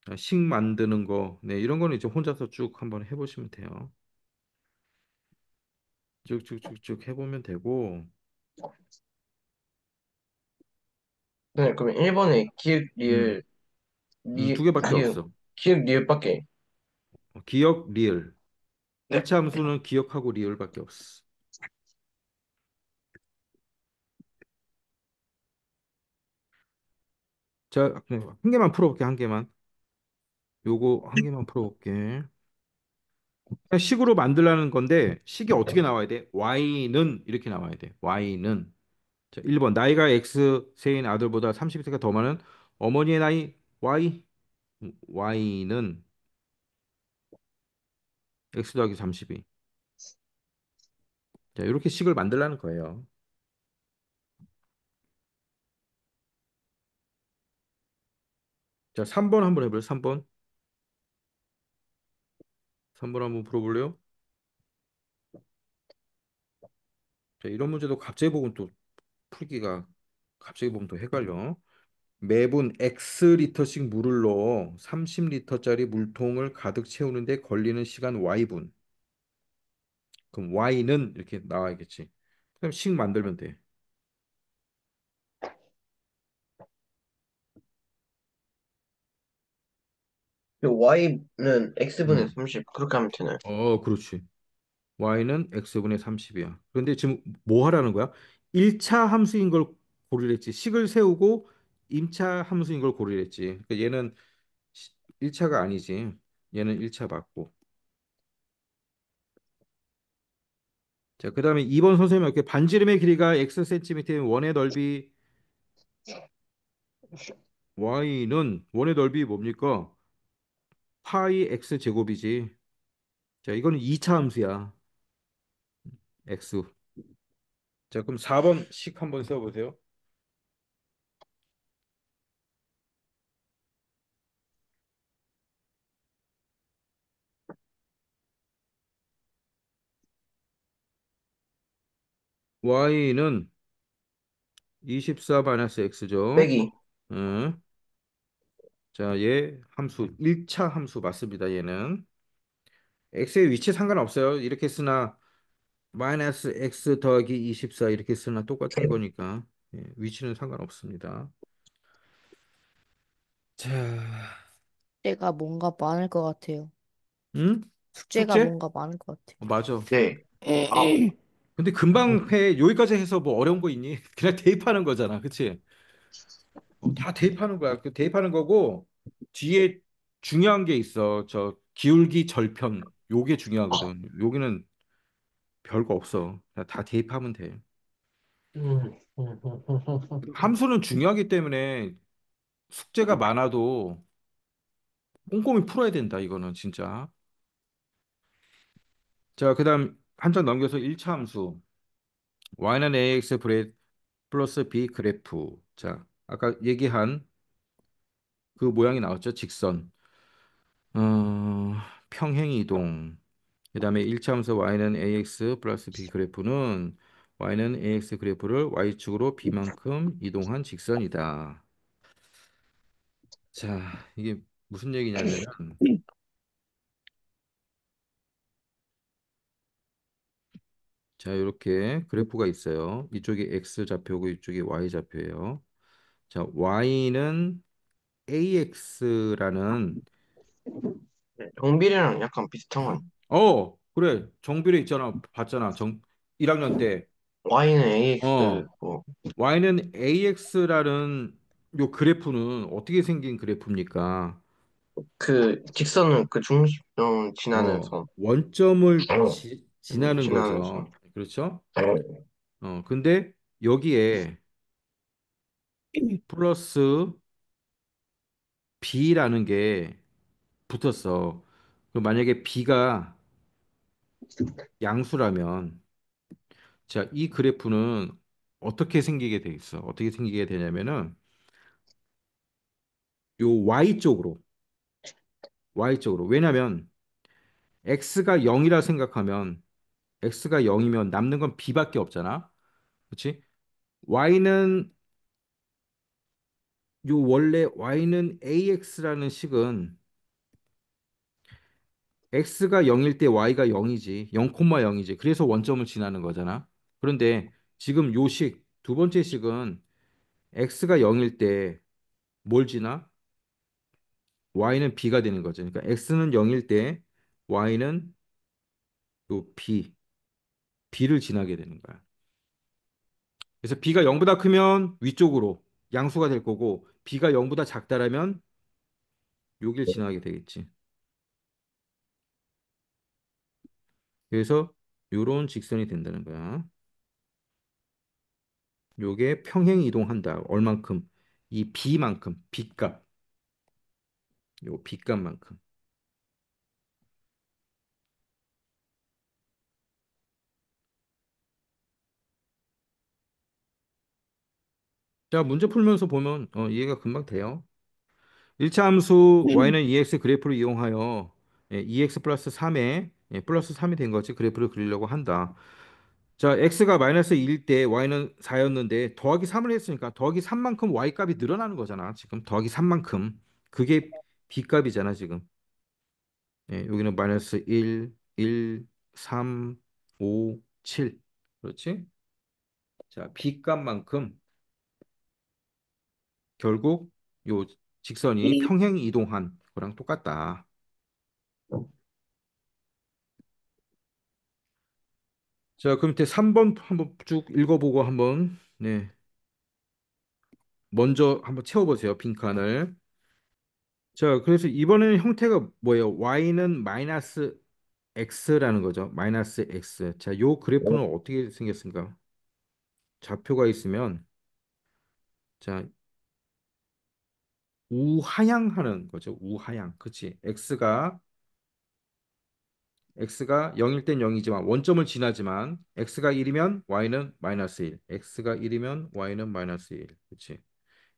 자, 식 만드는 거. 네, 이런 거는 이제 혼자서 쭉 한번 해보시면 돼요. 쭉쭉쭉쭉 해보면 되고, 네, 그럼 1번에 기획, 음, 리을, 두 개밖에 기획, 없어. 기획, 리을밖에. 기억, 리을. 네. 1차 함수는 기억하고 리을밖에 없어. 자, 네, 한 개만 풀어볼게, 한 개만. 요거 한 개만 풀어볼게. 그냥 식으로 만들라는 건데 식이 어떻게 나와야 돼? y는 이렇게 나와야 돼. y는 자, 1번 나이가 x 세인 아들보다 30세가 더 많은 어머니의 나이 y y는 x 더하기 32. 자, 이렇게 식을 만들라는 거예요. 자, 3번 한번 해볼래요? 3번. 3번 한번 풀어볼래요? 자, 이런 문제도 갑자기 보면 또 풀기가 갑자기 보면 또 헷갈려. 매분 X리터씩 물을 넣어 30리터짜리 물통을 가득 채우는데 걸리는 시간 Y분. 그럼 Y는 이렇게 나와야겠지. 그럼 식 만들면 돼. y는 x분의 음. 30 그렇게 하면 되나요? 그렇지. Y는 X분의 30이야. 그런데 지금 뭐 하라는 거야? 1차 함수인 걸 고르랬지. 식을 세우고 임차 함수인 걸 고르랬지. 그러니까 얘는 1차가 아니지. 얘는 1차 맞고. 자, 그다음에 2번 선생님 이렇게 반지름의 길이가 x 센티미터인 원의 넓이 y는 원의 넓이 뭡니까? 파이 x 제곱이지. 자, 이거는 2차 함수야. x. 자, 그럼 4번씩 한번 써보세요. y는 24 마이너스 x죠. 빼기. 응. 자, 얘 함수 1차 함수 맞습니다. 얘는 x의 위치 상관없어요. 이렇게 쓰나 마이너스 x 더하기 24 이렇게 쓰나 똑같은 거니까 예, 위치는 상관없습니다. 자, 숙제가 뭔가 많을 것 같아요. 응? 숙제가 숙제? 뭔가 많을 것 같아요. 맞아. 네. 아, 근데 금방 해. 여기까지 해서 뭐 어려운 거 있니? 그냥 대입하는 거잖아. 그치? 다 대입하는 거야. 그 대입하는 거고 뒤에 중요한 게 있어. 저 기울기 절편. 요게 중요하거든. 여기는 별거 없어. 그냥 다 대입하면 돼. 함수는 중요하기 때문에 숙제가 많아도 꼼꼼히 풀어야 된다. 이거는 진짜. 자, 그다음 한 장 넘겨서 1차 함수. y는 ax 플러스 b 그래프. 자, 아까 얘기한 그 모양이 나왔죠. 직선. 어, 평행 이동. 그다음에 1차 함수 y는 ax 플러스 b 그래프는 y는 ax 그래프를 y축으로 b만큼 이동한 직선이다. 자, 이게 무슨 얘기냐면은 자, 이렇게 그래프가 있어요. 이쪽이 x 좌표고 이쪽이 y 좌표예요. 자, y는 ax라는 네, 정비례랑 약간 비슷한 건 그래. 정비례 있잖아. 봤잖아. 1학년 때. y는 ax 어, 뭐 y는 ax라는 요 그래프는 어떻게 생긴 그래프입니까? 그 직선은 그 중심 지나는 선 원점을 지나는 지나는 선. 거죠. 그렇죠? 근데 여기에 플러스 b라는 게 붙었어. 그럼 만약에 b가 양수라면 자, 이 그래프는 어떻게 생기게 돼 있어? 어떻게 생기게 되냐면은 요 y 쪽으로. 왜냐면 x가 0이라 생각하면 x가 0이면 남는 건 b밖에 없잖아. 그렇지? y는 원래 y는 ax라는 식은 x가 0일 때 y가 0이지. 0,0이지. 그래서 원점을 지나는 거잖아. 그런데 지금 요 두 번째 식은 x가 0일 때 뭘 지나? y는 b가 되는 거죠. 그러니까 x는 0일 때 y는 요 b를 지나게 되는 거야. 그래서 b가 0보다 크면 위쪽으로 양수가 될 거고 b가 0보다 작다라면 여길 지나게 되겠지. 그래서 요런 직선이 된다는 거야. 요게 평행 이동한다. 얼만큼? 이 b만큼, b값. 요 b값만큼. 자, 문제 풀면서 보면 이해가 금방 돼요. 1차 함수 y는 2x 그래프를 이용하여 2x 플러스 3에 플러스 3이 된 거지. 그래프를 그리려고 한다. 자, x가 마이너스 2일 때 y는 4였는데 더하기 3을 했으니까 더하기 3만큼 y 값이 늘어나는 거잖아. 지금 더하기 3만큼. 그게 b 값이잖아, 지금. 여기는 마이너스 1, 1, 3, 5, 7. 그렇지? 자, b 값만큼 결국 요 직선이 평행 이동한 거랑 똑같다. 자, 그럼 밑에 3번 한번 쭉 읽어보고 한번 먼저 한번 채워보세요. 빈칸을. 자, 그래서 이번에는 형태가 뭐예요? y는 마이너스 x라는 거죠. 마이너스 x. 자, 요 그래프는 어떻게 생겼습니까? 좌표가 있으면 자, 우하향하는 거죠. 우하향. 그치? x가 0일 땐 0이지만 원점을 지나지만 x가 1이면 y는 마이너스 1. x가 1이면 y는 마이너스 1. 그치?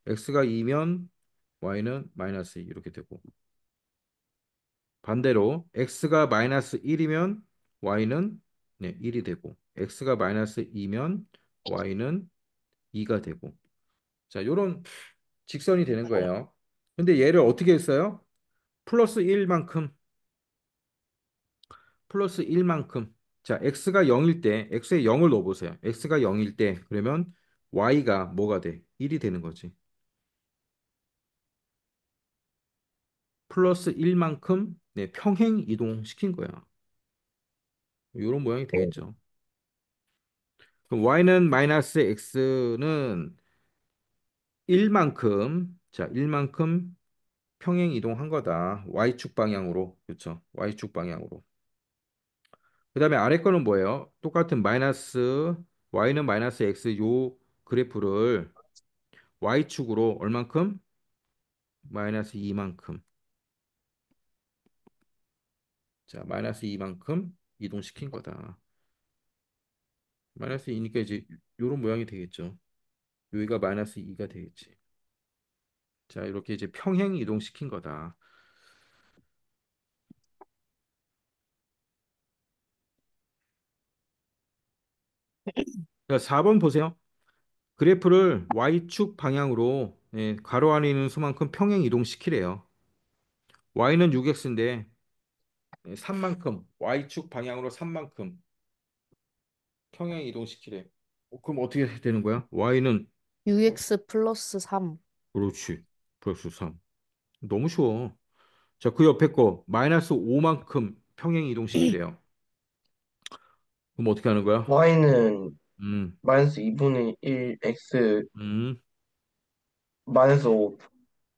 x가 2면 y는 마이너스 2 이렇게 되고 반대로 x가 마이너스 1이면 y는 1이 되고 x가 마이너스 2면 y는 2가 되고 자, 요런 직선이 되는 거예요. 근데 얘를 어떻게 했어요? 플러스 1만큼 플러스 1만큼 자, x가 0일 때 x에 0을 넣어 보세요. x가 0일 때 그러면 y가 뭐가 돼? 1이 되는 거지. 플러스 1만큼 평행 이동시킨 거야. 요런 모양이 되겠죠. 그럼 y는 마이너스 x는 1만큼 자, 1만큼 평행 이동한 거다. y축 방향으로. 그렇죠? y축 방향으로. 그다음에 아래 거는 뭐예요? 똑같은 마이너스 y는 마이너스 x 요 그래프를 y축으로 얼만큼? 마이너스 2만큼. 자, 마이너스 2만큼 이동시킨 거다. 마이너스 2니까 이제 요런 모양이 되겠죠. 여기가 마이너스 2가 되겠지. 자, 이렇게 이제 평행 이동시킨 거다. 자, 4번 보세요. 그래프를 y축 방향으로 가로 안에 있는 수만큼 평행 이동시키래요. y는 6x인데 3만큼 y축 방향으로 3만큼 평행 이동시키래. 그럼 어떻게 되는 거야? y는 6x 플러스 3. 그렇지. 플러스 3. 너무 쉬워. 자, 그 옆에 거 마이너스 5만큼 평행 이동시키래요. 그럼 어떻게 하는 거야? y는 음, 마이너스 2분의 1 x 음, 마이너스 5.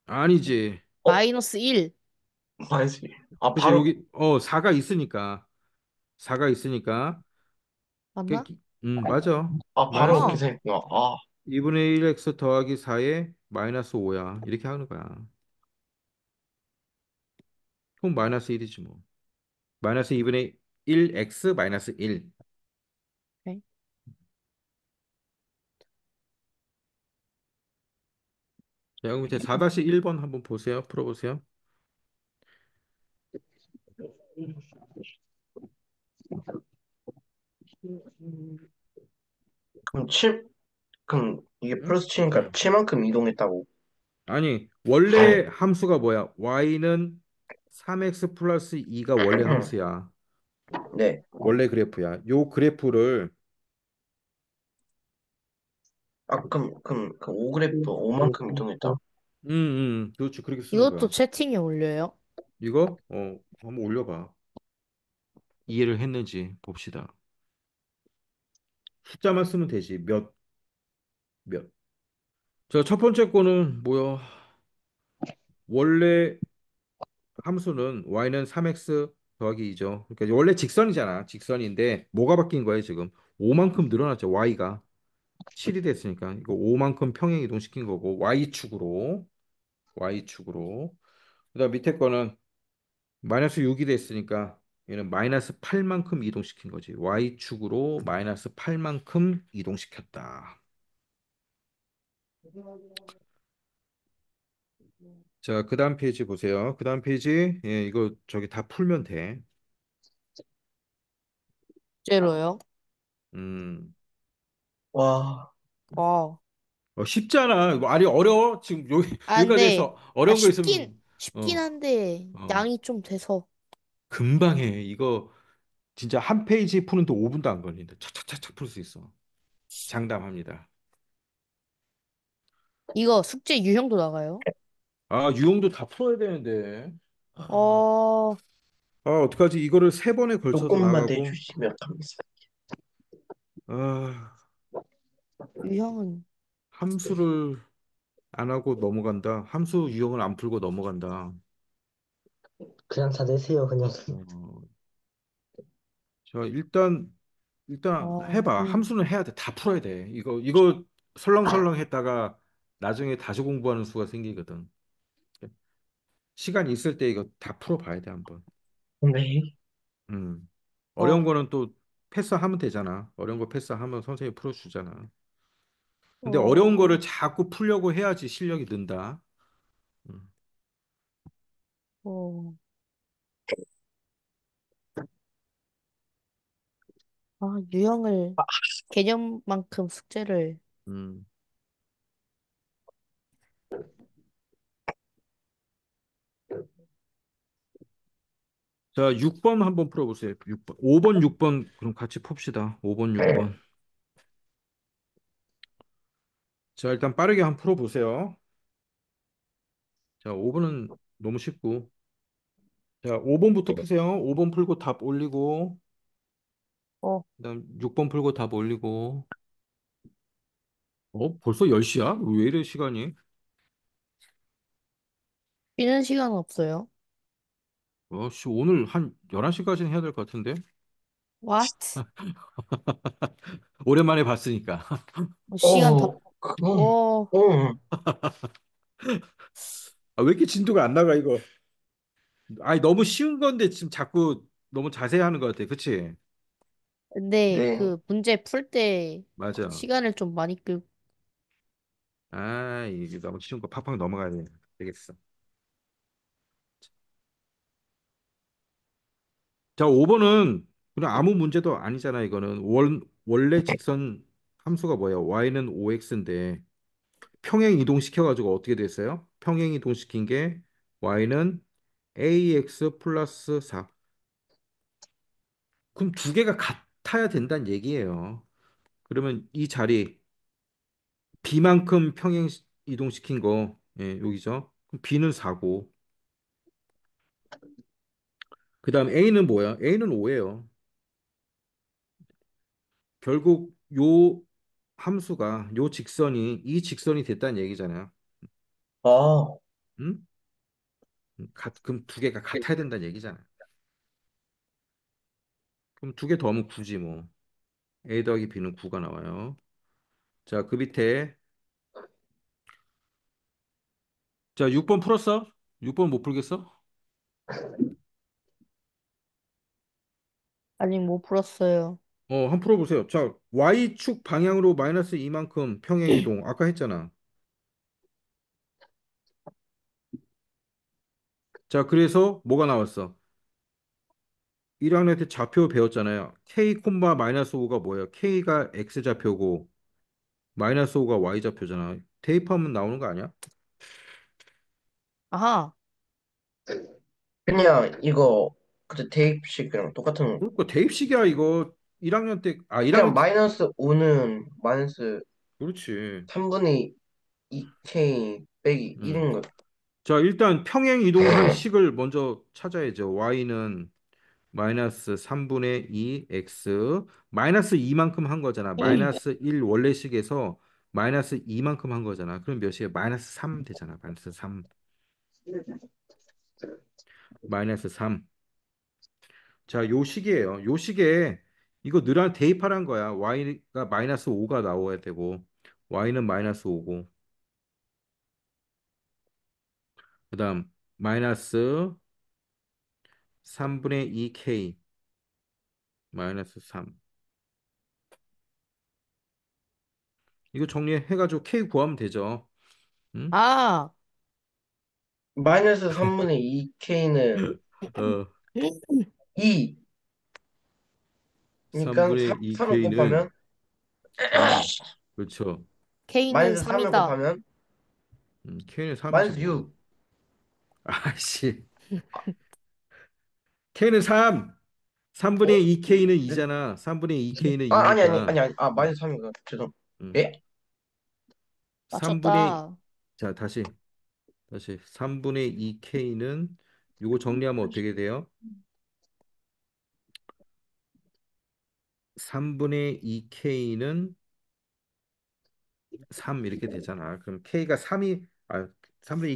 아니지. 어? 마이너스 1. 마이너스 1. 아, 그치, 바로, 여기 4가 있으니까 맞나? 맞아. 바로 마이너스 그렇게 아, 생겼구나. 아, 2분의 1x 더하기 4에 마이너스 5야. 이렇게 하는 거야. 그럼 마이너스 1이지 뭐. 마이너스 2분의 1x 마이너스 1. 네. 자, 그럼 이제 4-1번 한번 보세요. 풀어보세요. 그럼 7, 그럼 이게 응? 플러스 7이니까 7만큼 이동했다고. 아니, 원래 함수가 뭐야? y는 3x 플러스 2가 원래 함수야. 네. 원래 그래프야. 요 그래프를 아, 그럼 5그래프 5만큼 이동했다. 그렇지. 그렇게 쓰는 이것도 거야. 채팅에 올려요? 이거 한번 올려봐. 이해를 했는지 봅시다. 숫자만 쓰면 되지. 몇. 자, 첫 번째 거는 뭐야? 원래 함수는 y는 3x 더하기 2죠. 그러니까 원래 직선이잖아. 직선인데 뭐가 바뀐 거예요, 지금? 5만큼 늘어났죠, y가. 7이 됐으니까 이거 5만큼 평행 이동시킨 거고 y축으로. 그다음 밑에 거는 마이너스 6이 됐으니까 얘는 마이너스 8만큼 이동시킨 거지. y축으로 마이너스 8만큼 이동시켰다. 자, 그다음 페이지 보세요. 그다음 페이지 이거 저기 다 풀면 돼. 제로요? 음, 와, 와. 쉽잖아. 뭐 아니 어려워. 지금 여기 아, 여기까지 근데, 해서 아, 어려운 거 쉽긴 어, 한데, 어, 양이 좀 돼서. 금방 해. 이거 진짜 한 페이지 푸는데 5분도 안 걸린다. 착착착착 풀 수 있어. 장담합니다. 이거 숙제 유형도 나가요? 아, 유형도 다 풀어야 되는데. 어, 어떡하지? 이거를 세 번에 걸쳐서 조금만 나가고. 내주시면 감사해요. 아, 유형은, 함수를 안 하고 넘어간다. 함수 유형을 안 풀고 넘어간다. 그냥 다 내세요, 그냥. 어, 자, 일단 해봐. 음. 함수는 해야 돼. 다 풀어야 돼. 이거 설렁설렁 했다가 나중에 다시 공부하는 수가 생기거든. 시간 있을 때 이거 다 풀어봐야 돼, 한번. 네. 음. 어려운 어, 거는 또 패스하면 되잖아. 어려운 거 패스하면 선생님이 풀어주잖아. 근데 어려운 거를 어, 자꾸 풀려고 해야지 실력이 는다. 음. 어. 아, 유형을, 개념만큼 숙제를, 음. 자, 6번 한번 풀어보세요. 6번. 5번, 6번 그럼 같이 풉시다. 5번, 6번. 자, 일단 빠르게 한번 풀어보세요. 자, 5번은 너무 쉽고. 자, 5번부터 푸세요. 5번 풀고 답 올리고, 어, 그다음 6번 풀고 답 올리고. 벌써 10시야? 왜 이래 시간이? 쉬는 시간 없어요. 오늘 한 11시까지는 해야 될 것 같은데? What? 오랜만에 봤으니까. 시간 다, 그건, 어, 어, 아, 왜 이렇게 진도가 안 나가, 이거? 아니, 너무 쉬운 건데 지금 자꾸 너무 자세히 하는 것 같아. 그치? 근데 네. 그 문제 풀 때 맞아. 시간을 좀 많이 이게 너무 쉬운 거 팍팍 넘어가야 돼. 되겠어. 자, 5번은 그냥 아무 문제도 아니잖아, 이거는. 원래 직선 함수가 뭐야? y는 5x인데 평행 이동시켜가지고 어떻게 됐어요? 평행 이동시킨 게 y는 ax 플러스 4. 그럼 두 개가 같아야 된다는 얘기예요. 그러면 이 자리 b만큼 평행 이동시킨 거 여기죠. 그럼 b는 4고 그다음 a는 뭐야? a는 5예요. 결국 요 함수가 요 직선이 이 직선이 됐다는 얘기잖아요. 아, 응? 그럼 두 개가 같아야 된다는 얘기잖아요. 그럼 두 개 더하면 9지 뭐. a 더하기 b는 9가 나와요. 자, 그 밑에 자, 6번 풀었어? 6번 못 풀겠어? 아직 못 풀었어요. 한번 풀어보세요. 자, y축 방향으로 마이너스 이만큼 평행 이동. 아까 했잖아. 자, 그래서 뭐가 나왔어? 1학년 때 좌표 배웠잖아요. k 콤마 마이너스 5가 뭐예요? k가 x 좌표고 마이너스 5가 y 좌표잖아. 대입하면 나오는 거 아니야? 아하, 그냥 이거, 그때 대입식이랑 똑같은, 그러니까 대입식이야 이거. 1학년 때, 그냥 1학년 때, 마이너스 5는 마이너스 그렇지. 3분의 2k 빼기 음. 1인 거. 자, 일단 평행 이동한 식을 먼저 찾아야죠. y는 마이너스 3분의 2 x 마이너스 2만큼 한 거잖아. 마이너스 1 원래 식에서 마이너스 2만큼 한 거잖아. 그럼 몇이에요? 마이너스 3 되잖아. 마이너스 3. 마이너스 3. 자, 요 식이에요. 요 식에 이거 늘한 대입하란 거야. y가 마이너스 5가 나와야 되고 y는 마이너스 5고 그다음 마이너스 3분의 2k 마이너스 3. 이거 정리해가지고 k 구하면 되죠. 응? 아, 마이너스 3분의 2k는 어, 2. 그러니까 3분의 3을 2k는 곱하면 그렇죠. K는 마이너스 3을 3이다. 곱하면 k는 3이지 마이너스 뭐. 6. 아씨. k는 3. 3분의 2k는 네? 2잖아. 3분의 2k는 아니, 2니까. 마이너스 3이구나. 죄송. 음. 예? 3분의 맞췄다. 자, 다시 3분의 2k는 이거 정리하면 어떻게 돼요? 3분의 2k는 3 이렇게 되잖아. 그럼 k가 3분의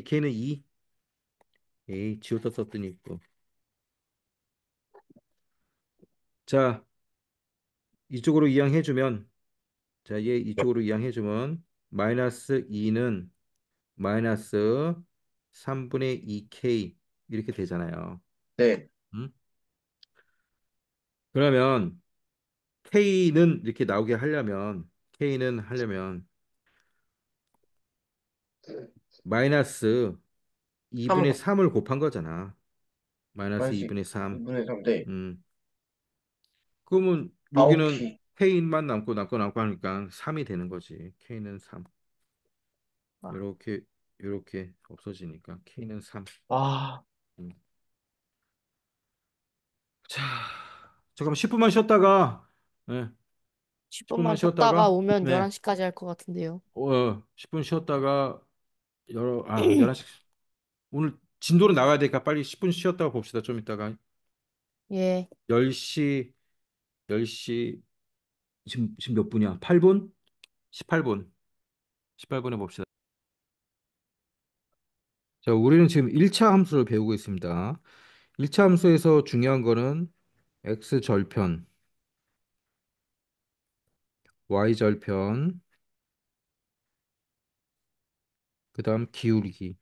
2k는 2. 에이, 지웠다 썼더니 있고. 자, 이쪽으로 이항해주면 자, 얘 이쪽으로 이항해주면 마이너스 2는 마이너스 3분의 2k 이렇게 되잖아요. 네. 음? 그러면 k는 이렇게 나오게 하려면 마이너스 3을 2분의 3을 곱한 거잖아. 마이너스 마이너스 2분의 3. 2분의 3. 네. 그러면 아, 여기는 오케이. k만 남고 하니까 3이 되는 거지. k는 3. 아, 이렇게 없어지니까 k는 3. 아, 음. 자, 잠깐만 10분만 쉬었다가 예, 10분만 10분만 쉬었다가 쉬었다가 오면 네. 11시까지 할 것 같은데요. 10분 쉬었다가 11시 오늘 진도로 나가야 되니까 빨리 10분 쉬었다가 봅시다. 좀 이따가 예, 10시 10시 지금 몇 분이야? 8분? 18분. 18분에 봅시다. 자, 우리는 지금 1차 함수를 배우고 있습니다. 1차 함수에서 중요한 거는 x 절편, y 절편, 그다음 기울기.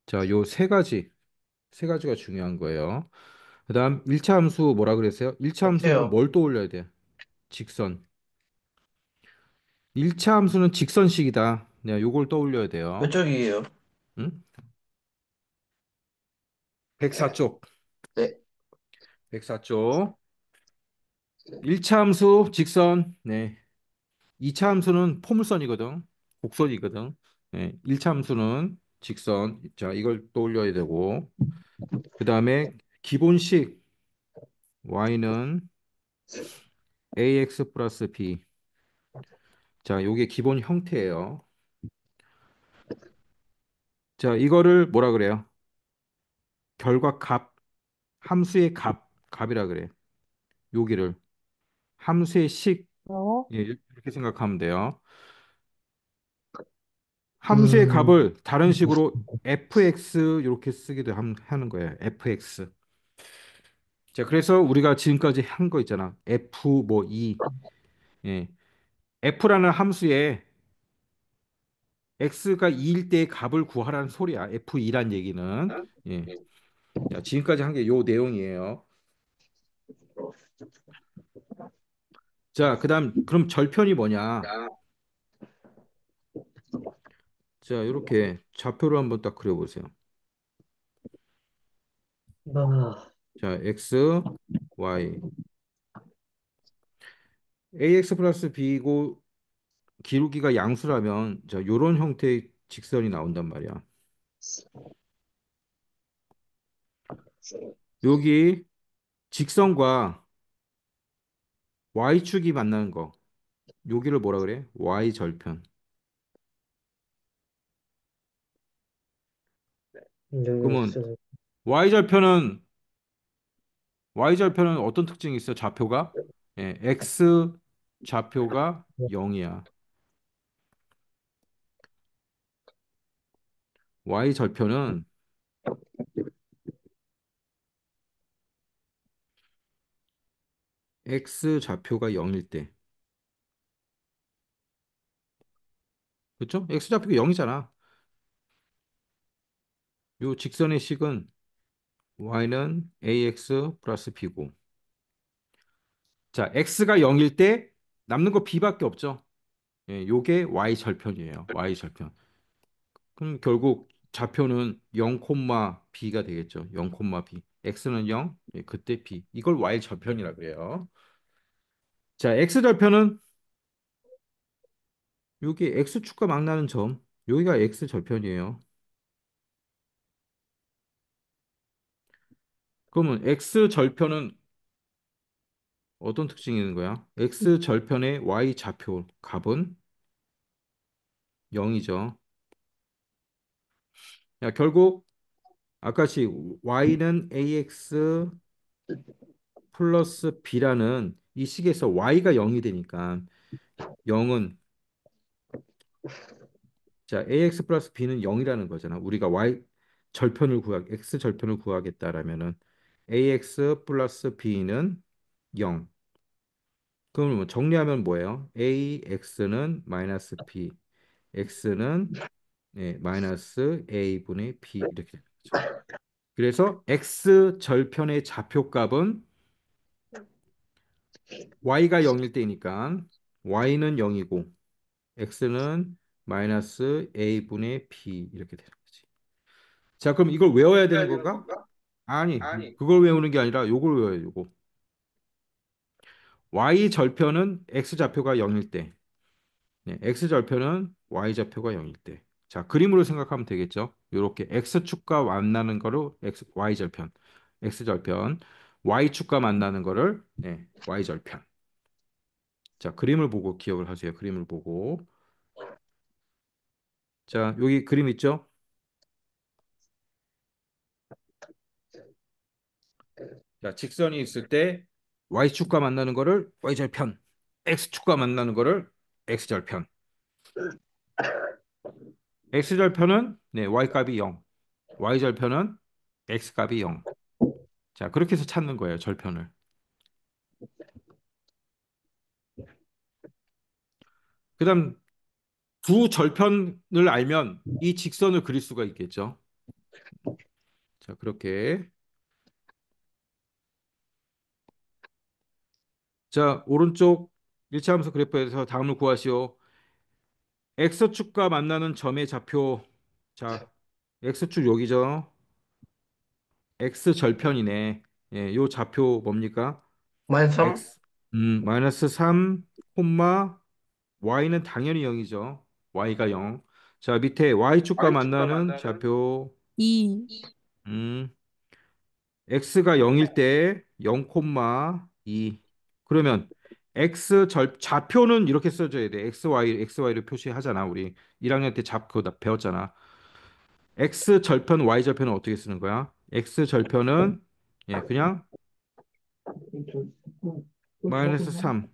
자, 요 세 가지가 중요한 거예요. 그다음 1차 함수 뭐라 그랬어요? 1차 함수는 못해요. 뭘 떠올려야 돼? 직선. 1차 함수는 직선식이다. 네, 요걸 떠올려야 몇 돼요. 쪽이에요? 응? 104쪽. 네. 104쪽. 1차 함수 직선. 네. 2차 함수는 포물선이거든. 곡선이거든. 네. 1차 함수는 직선. 자, 이걸 떠올려야 되고. 그다음에 기본식 y는 ax 플러스 b. 자, 요게 기본 형태예요. 자, 이거를 뭐라 그래요? 결과 함수의 값이라 그래. 여기를 함수의 식, 어? 예, 이렇게 생각하면 돼요. 함수의 음, 값을 다른 식으로 fx 이렇게 쓰기도 하는 거예요. fx. 자, 그래서 우리가 지금까지 한 거 있잖아. f 뭐 2. 예. f라는 함수에 x가 2일 때의 값을 구하라는 소리야. f2란 얘기는. 예. 자, 지금까지 한 게 요 내용이에요. 자, 그다음 그럼 절편이 뭐냐? 자, 이렇게 좌표를 한번 딱 그려보세요. 아, 자, x, y, ax 플러스 b고 기울기가 양수라면 자, 요런 형태의 직선이 나온단 말이야. 여기 직선과 y축이 만나는 거. 여기를 뭐라 그래? y절편. 여기 그러면 X. y절편은 y절편은 어떤 특징이 있어? 좌표가 x 좌표가 0이야. y절편은 x 좌표가 0일 때. 그렇죠? x 좌표가 0이잖아. 요 직선의 식은 y는 ax 플러스 b고. 자, x가 0일 때 남는 거 b밖에 없죠. 예, 요게 y 절편이에요. y 절편. 그럼 결국 좌표는 0, b가 되겠죠. 0, b. x는 0, 예, 그때 b. 이걸 y 절편이라 그래요. 자, x 절편은 여기 x축과 만나는 점. 여기가 x 절편이에요. 그러면 x 절편은 어떤 특징이 있는 거야? x 절편의 y 좌표 값은 0이죠. 야, 결국 아까같이 y는 ax 플러스 b라는 이 식에서 y가 0이 되니까 0은 자 ax 플러스 b는 0이라는 거잖아. 우리가 y 절편을 x 절편을 구하겠다라면은 ax 플러스 b는 0. 그럼 뭐 정리하면 뭐예요? ax는 마이너스 b, x는 마이너스 a분의 b 이렇게 되는 거죠. 그래서 x 절편의 좌표값은 y가 0일 때니까 y는 0이고 x는 마이너스 a분의 b 이렇게 되는 거지. 자, 그럼 이걸 외워야 되는 건가? 아니, 그걸 외우는 게 아니라 요걸 외워요, 요거. y 절편은 x 좌표가 0일 때, x 절편은 y 좌표가 0일 때. 자, 그림으로 생각하면 되겠죠? 요렇게 x축과 만나는 거로 y 절편, x 절편, y축과 만나는 거를 y 절편. 자, 그림을 보고 기억을 하세요. 그림을 보고. 자, 여기 그림 있죠? 자, 직선이 있을 때 y축과 만나는 거를 y절편, x축과 만나는 거를 x절편. x절편은 y값이 0, y절편은 x값이 0. 자, 그렇게 해서 찾는 거예요, 절편을. 그다음 두 절편을 알면 이 직선을 그릴 수가 있겠죠. 자, 그렇게. 자, 오른쪽 일차함수 그래프에서 다음을 구하시오. x축과 만나는 점의 좌표. 자, x축 여기죠. x절편이네. 예, 요 좌표 뭡니까? 마이너스 3? x 마이너스 3, 콤마 y는 당연히 0이죠. y가 0. 자, 밑에 y축과 만나는 좌표 2, 음 x가 0일 때 0, 2. 그러면 좌표는 이렇게 써줘야 돼. xy를 표시하잖아. 우리 1학년 때 그거 다 배웠잖아. x 절편, y 절편은 어떻게 쓰는 거야? x 절편은 그냥 마이너스 3,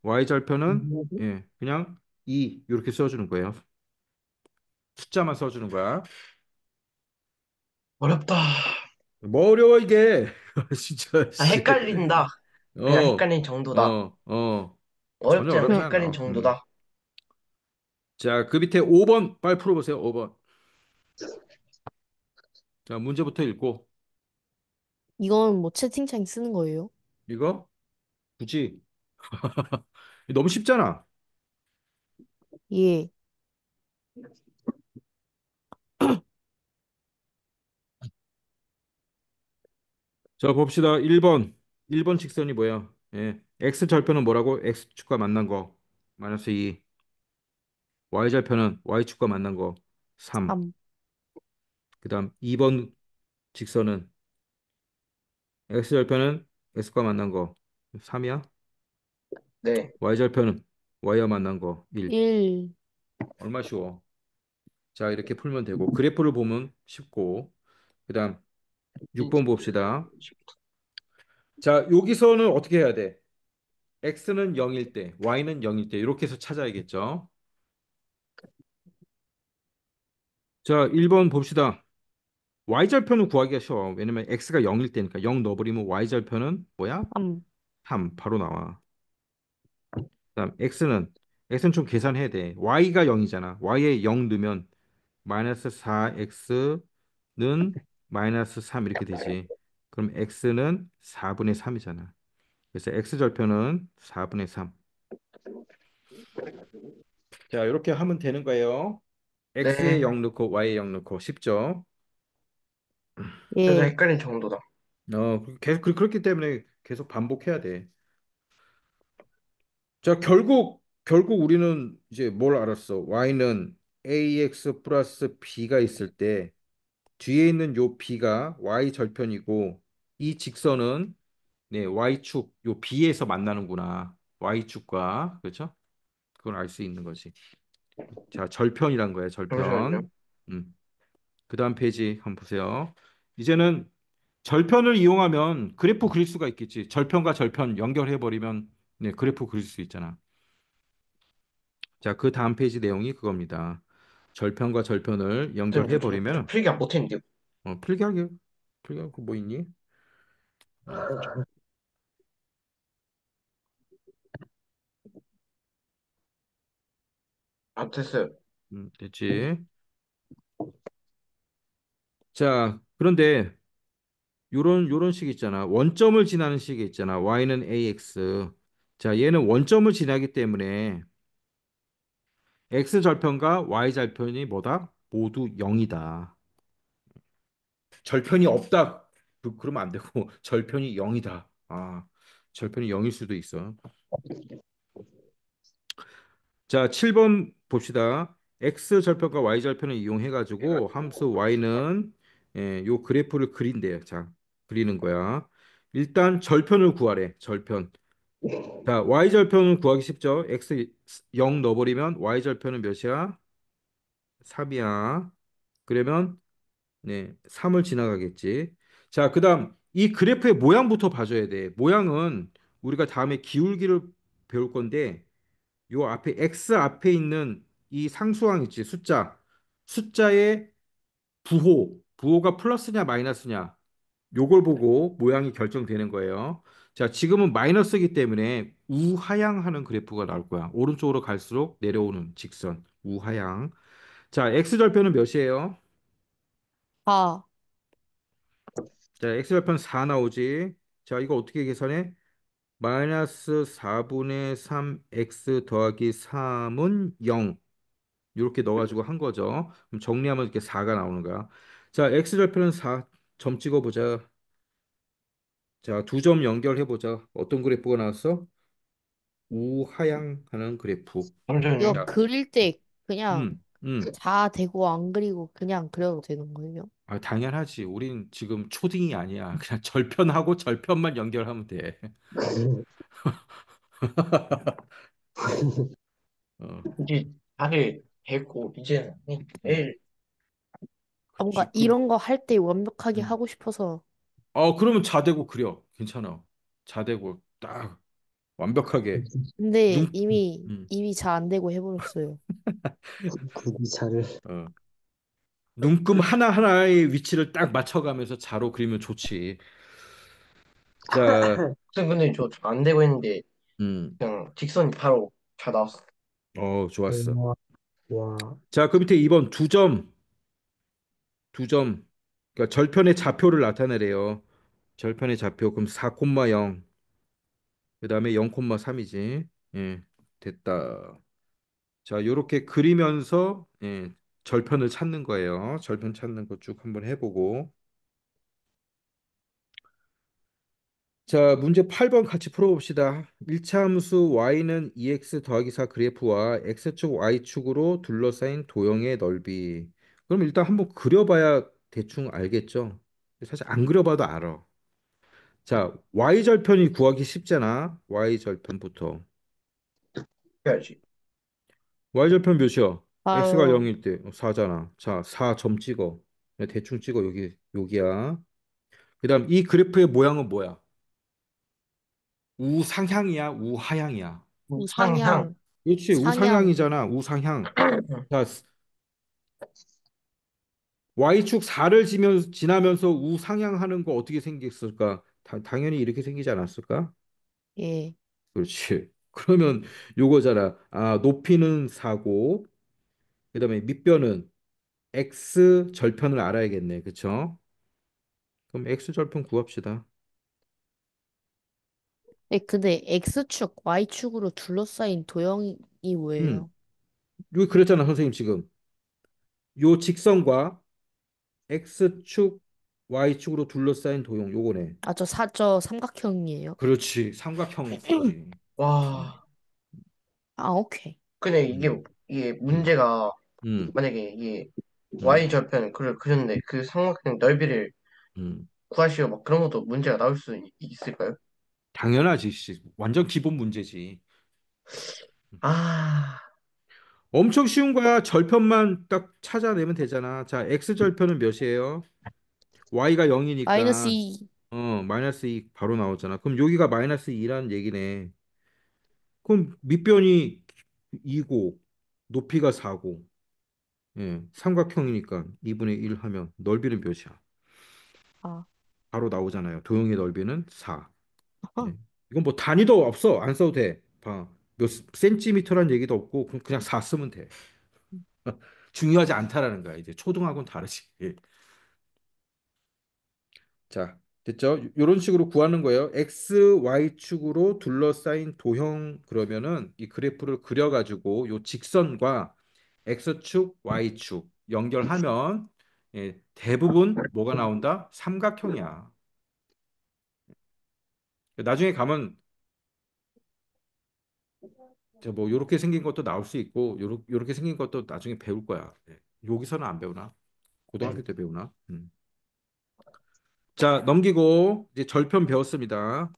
y절편은 그냥 2 이렇게 써주는 거예요. 숫자만 써주는 거야. 어렵다. 뭐 어려워 이게. 진짜 아, 씨. 헷갈린다. 그냥 어, 헷갈린 정도다. 어. 전혀 어렵지 않고 어렵지 헷갈린 않아. 정도다. 자, 그 밑에 5번 빨리 풀어보세요. 5번. 자, 문제부터 읽고 이건 뭐 채팅창에 쓰는 거예요? 이거 굳이 너무 쉽잖아. 예, 자, 봅시다. 1번. 1번 직선이 뭐야? x 절편은 뭐라고? x축과 만난 거. 마이너스 2. y절편은 y축과 만난 거. 3. 3, 그다음 2번 직선은 x절편은 x과 만난 거 3이야. 네. y절편은 y와 만난 거 1. 1, 얼마 쉬워. 자, 이렇게 풀면 되고 그래프를 보면 쉽고 그다음 6번 봅시다. 자, 여기서는 어떻게 해야 돼? x는 0일 때, y는 0일 때 이렇게 해서 찾아야겠죠. 자, 1번 봅시다. y절편은 구하기가 쉬워. 왜냐면 x가 0일 때니까 0 넣어버리면 y절편은 뭐야? 3, 3 바로 나와. 그다음 x는 좀 계산해야 돼. y가 0이잖아. y에 0 넣으면 마이너스 4x는 마이너스 3 이렇게 되지. 그럼 x는 4분의 3이잖아. 그래서 x 절편은 4분의 3. 자, 이렇게 하면 되는 거예요. x에 네. 0 넣고 y에 0 넣고 쉽죠? 그래도 예. 헷갈린 정도다. 계속 그렇기 때문에 계속 반복해야 돼. 자, 결국 우리는 이제 뭘 알았어? y는 ax 플러스 b가 있을 때 뒤에 있는 요 b가 y 절편이고 이 직선은 네, y축 요 b에서 만나는구나. y축과 그렇죠? 그걸 알 수 있는 거지. 자, 절편이란 거예요. 잠시만요. 절편. 음. 그다음 페이지 한번 보세요. 이제는 절편을 이용하면 그래프 그릴 수가 있겠지. 절편과 절편 연결해 버리면 네, 그래프 그릴 수 있잖아. 자, 그 다음 페이지 내용이 그겁니다. 절편과 절편을 연결해 선생님, 저 버리면 필기 안 못했는데요. 필기하게 필기하고 그뭐 있니? 음, 아, 됐어요. 됐지. 자, 그런데 요런 식 있잖아. 원점을 지나는 식이 있잖아. y는 ax. 자, 얘는 원점을 지나기 때문에 x 절편과 y 절편이 뭐다? 모두 0이다. 절편이 없다. 그러면 안 되고 절편이 0이다. 절편이 0일 수도 있어. 자, 7번 봅시다. x 절편과 y 절편을 이용해 가지고 함수 y는 요 그래프를 그린대요. 자, 그리는 거야. 일단 절편을 구하래. 절편. 자, y 절편은 구하기 쉽죠. x 0 넣어버리면 y 절편은 몇이야? 3이야. 그러면 네, 3을 지나가겠지. 자, 그다음 이 그래프의 모양부터 봐줘야 돼. 모양은 우리가 다음에 기울기를 배울 건데 요 앞에 x 앞에 있는 이 상수항 있지, 숫자의 부호가 플러스냐 마이너스냐 요걸 보고 모양이 결정되는 거예요. 자, 지금은 마이너스이기 때문에 우하향하는 그래프가 나올 거야. 오른쪽으로 갈수록 내려오는 직선 우하향. 자, x절편은 몇이에요? 아, 자, x절편 4 나오지. 자, 이거 어떻게 계산해? 마이너스 4분의 3x 더하기 3은 0. 이렇게 넣어가지고 한 거죠. 그럼 정리하면 이렇게 4가 나오는 거야. 자, x절편은 4. 점 찍어보자. 자, 두 점 연결해보자. 어떤 그래프가 나왔어? 우하향하는 그래프. 이거 잠시만요. 자, 그릴 때 그냥 음, 음. 다 대고 안 그리고 그냥 그려도 되는 거예요? 당연하지. 우린 지금 초딩이 아니야. 그냥 절편하고 절편만 연결하면 돼. 어, 이제 다들 됐고, 이제는 음, 내일 아, 그치. 뭔가 이런 거 할 때 완벽하게 음. 하고 싶어서. 그러면 자대고 그려. 괜찮아. 자대고 딱 완벽하게 근데 눈, 음, 이미 잘 안 되고 해버렸어요. 구기자를. 어, 눈금 하나하나의 위치를 딱 맞춰가면서 자로 그리면 좋지. 자, 선생님, 근데 저 안 되고 했는데, 음, 그냥 직선이 바로 잘 나왔어. 좋았어. 와, 와, 자, 그 밑에 2번 두 점. 그러니까 절편의 좌표를 나타내래요. 절편의 좌표. 그럼 4,0. 그다음에 0,3이지. 예, 됐다. 자, 요렇게 그리면서 절편을 찾는 거예요. 절편 찾는 거 쭉 한번 해보고. 자, 문제 8번 같이 풀어봅시다. 1차 함수 y는 2x 더하기 4 그래프와 x축, y축으로 둘러싸인 도형의 넓이. 그럼 일단 한번 그려봐야 대충 알겠죠? 사실 안 그려봐도 알아. 자, y절편이 구하기 쉽잖아. y절편부터. 해야지. y절편 몇이야? x가 아유, 0일 때 4잖아. 자, 4점 찍어. 그냥 대충 찍어. 여기야. 그다음 이 그래프의 모양은 뭐야? 우상향이야, 우하향이야. 상향. 우상향, 그렇지, 상향, 우상향이잖아, 우상향. 자, y축 4를 지나면서 우상향하는 거 어떻게 생겼을까? 당연히 이렇게 생기지 않았을까? 예. 그렇지. 그러면 요거잖아. 아, 높이는 4고, 그다음에 밑변은 x 절편을 알아야겠네. 그쵸? 그럼 x 절편 구합시다. 네, 근데 X축, Y축으로 둘러싸인 도형이 음, 뭐예요? 여기 그랬잖아, 선생님 지금. 요 직선과 x축, y축으로 둘러싸인 도형 요거네. 아, 저 삼각형이에요. 그렇지. 삼각형이지. 와, 아, 오케이. 근데 음, 이게 음, 문제가, 음, 만약에 이게 음, Y절편, 그렸는데 그 삼각형 넓이를 음. 구하시오, 막 그런 것도 문제가 나올 수 있을까요? 당연하지. 씨. 완전 기본 문제지. 아, 엄청 쉬운 거야. 절편만 딱 찾아내면 되잖아. 자, x절편은 몇이에요? y가 마이너스 0이니까 2. 마이너스 2 바로 나오잖아. 그럼 여기가 마이너스 2라는 얘기네. 그럼 밑변이 2고 높이가 4고 예, 삼각형이니까 2분의 1 하면 넓이는 몇이야? 아, 바로 나오잖아요. 도형의 넓이는 4. 예. 이건 뭐 단위도 없어. 안 써도 돼. 봐. 몇 센티미터란 얘기도 없고 그냥 4 쓰면 돼. 중요하지 않다라는 거야. 이제 초등학교는 다르지. 예. 자, 됐죠? 이런 식으로 구하는 거예요. x, y축으로 둘러싸인 도형 그러면은 이 그래프를 그려가지고 요 직선과 x축, y축 연결하면 대부분 뭐가 나온다? 삼각형이야. 나중에 가면 뭐 요렇게 생긴 것도 나올 수 있고 요렇게 생긴 것도 나중에 배울 거야. 여기서는 안 배우나? 고등학교 네. 때 배우나? 자, 넘기고 이제 절편 배웠습니다.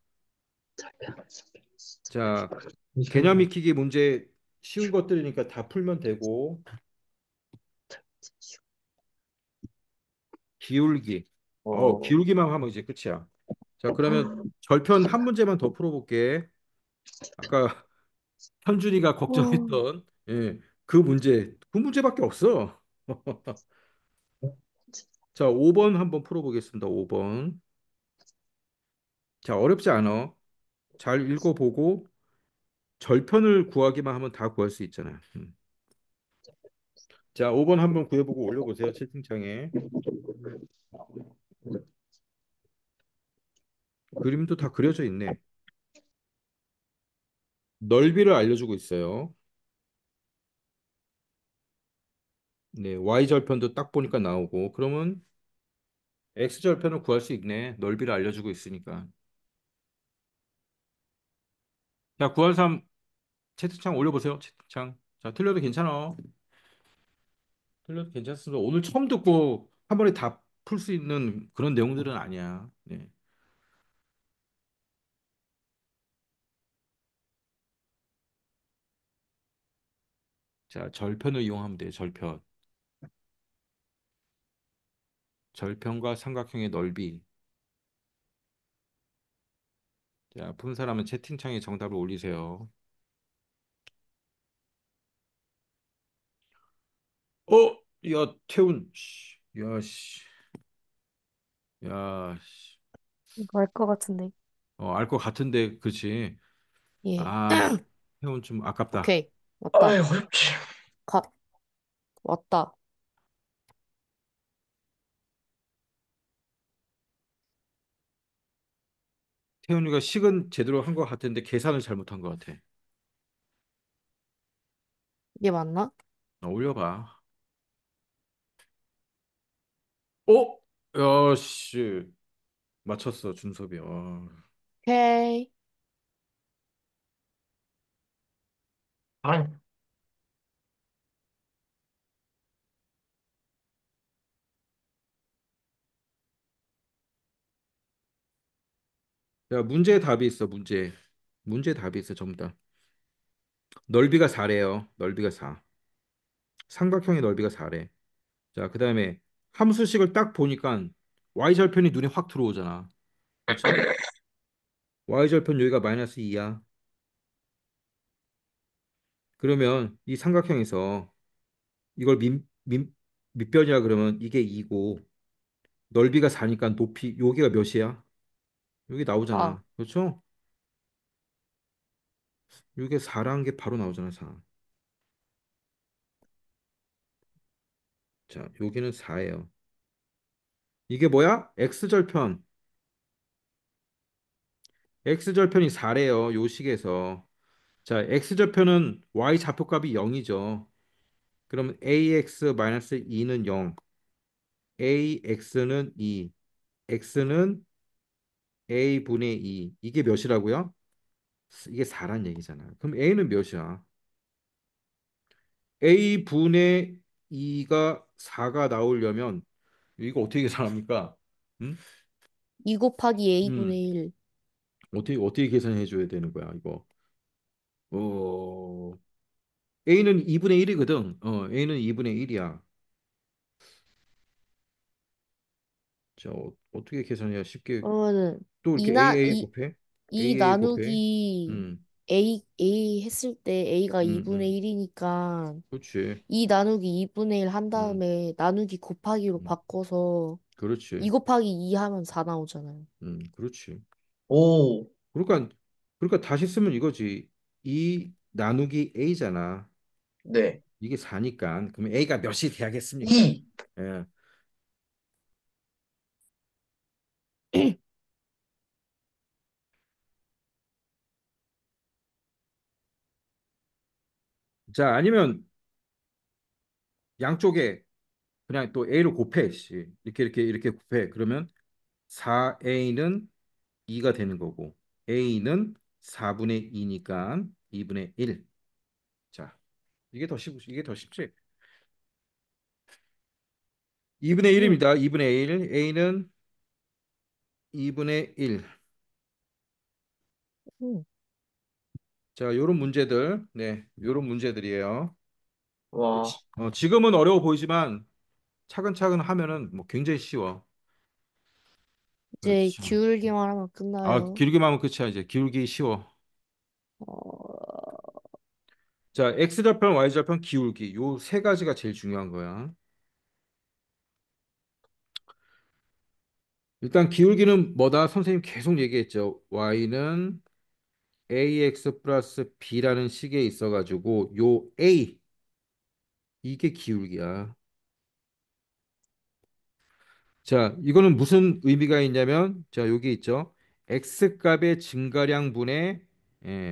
자, 개념 잠시만요. 익히기 문제 쉬운 것들이니까 다 풀면 되고 기울기. 어, 기울기만 하면 이제 끝이야. 자, 그러면 절편 한 문제만 더 풀어볼게. 아까 현준이가 어, 걱정했던 그 문제밖에 없어. 자, 5번 한번 풀어보겠습니다. 5번. 자, 어렵지 않아. 잘 읽어보고 절편을 구하기만 하면 다 구할 수 있잖아. 자, 5번 한번 구해보고 올려보세요. 채팅창에. 그림도 다 그려져 있네. 넓이를 알려주고 있어요. 네, Y절편도 딱 보니까 나오고, 그러면 X절편을 구할 수 있네. 넓이를 알려주고 있으니까. 자, 구한 사람 채팅창 올려보세요. 채팅창. 자, 틀려도 괜찮아. 틀려도 괜찮습니다. 오늘 처음 듣고 한 번에 다 풀 수 있는 그런 내용들은 아니야. 네. 자, 절편을 이용하면 돼요. 절편. 절편과 삼각형의 넓이. 자, 푼 사람은 채팅창에 정답을 올리세요. 야, 태훈. 씨. 야, 씨. 야, 씨. 이거 알 것 같은데. 알 것 같은데, 그렇지. 예. 아, 태훈 좀 아깝다. 오케이. 아이, 왔다. 어렵지. 가. 왔다. 태훈이가 식은 제대로 한 것 같은데 계산을 잘못한 것 같아. 이게 맞나? 올려봐. 어? 야, 씨. 맞췄어, 준섭이. 오케이. 아니, 야, 문제 답이 있어, 문제. 문제 답이 있어, 전부 다. 넓이가 4래요. 넓이가 4. 삼각형의 넓이가 4래. 자, 그다음에 함수식을 딱 보니까 y절편이 눈에 확 들어오잖아. 그렇죠? y절편 여기가 마이너스 2야. 그러면 이 삼각형에서 이걸 밑변이라 그러면 이게 2고 넓이가 4니까 높이 여기가 몇이야? 여기 4. 나오잖아. 그렇죠? 이게 4라는 게 바로 나오잖아, 4. 자, 여기는 4예요. 이게 뭐야? x절편. x절편이 4래요. 요 식에서. 자, x절편은 y 좌표값이 0이죠. 그러면 ax-2는 0, ax는 2, x는 a분의 2. 이게 몇이라고요? 이게 4란 얘기잖아. 그럼 a는 몇이야? a분의 2가 4가 나오려면 이거 어떻게 계산합니까? 음? 2 곱하기 음. a분의 1. 어떻게 계산해 줘야 되는 거야, 이거? 어, a는 2분의 1이거든. a는 2분의 1이야. 자, 어떻게 계산해야 쉽게 그러면은 또 이렇게 2 a 곱해? 이 a 곱해? 나누기 음. A 했을 때 A가 음, 2분의 음. 1이니까 그렇지. 2 나누기 2분의 1 한 음, 다음에 나누기 곱하기로 음. 바꿔서 2 그렇지. 곱하기 2 하면 4 나오잖아요. 그렇지. 오, 그러니까 다시 쓰면 이거지. 2 나누기 a잖아. 네. 이게 4니까. 그럼 a가 몇이 돼야겠습니까? 2. 예. 자, 아니면 양쪽에 그냥 또 a를 곱해. 씨. 이렇게 곱해. 그러면 4a는 2가 되는 거고 a는 4분의 2니까 2분의 1. 자, 이게 더 쉽지. 2분의 음, 1입니다. 2분의 1. a는 2분의 1. 음. 자, 요런 문제들. 네, 요런 문제들이에요. 와, 지금은 어려워 보이지만 차근차근 하면은 뭐 굉장히 쉬워. 이제 그렇죠. 기울기만 하면 끝나요. 길기만 하면 끝이야 이제. 기울기 쉬워. 어, 자, x좌편, y좌편, 기울기. 요 세 가지가 제일 중요한 거야. 일단 기울기는 뭐다? 선생님 계속 얘기했죠. y는 ax 플러스 b라는 식에 있어가지고 요 a 이게 기울기야. 자, 이거는 무슨 의미가 있냐면, 자, 여기 있죠. x 값의 증가량분의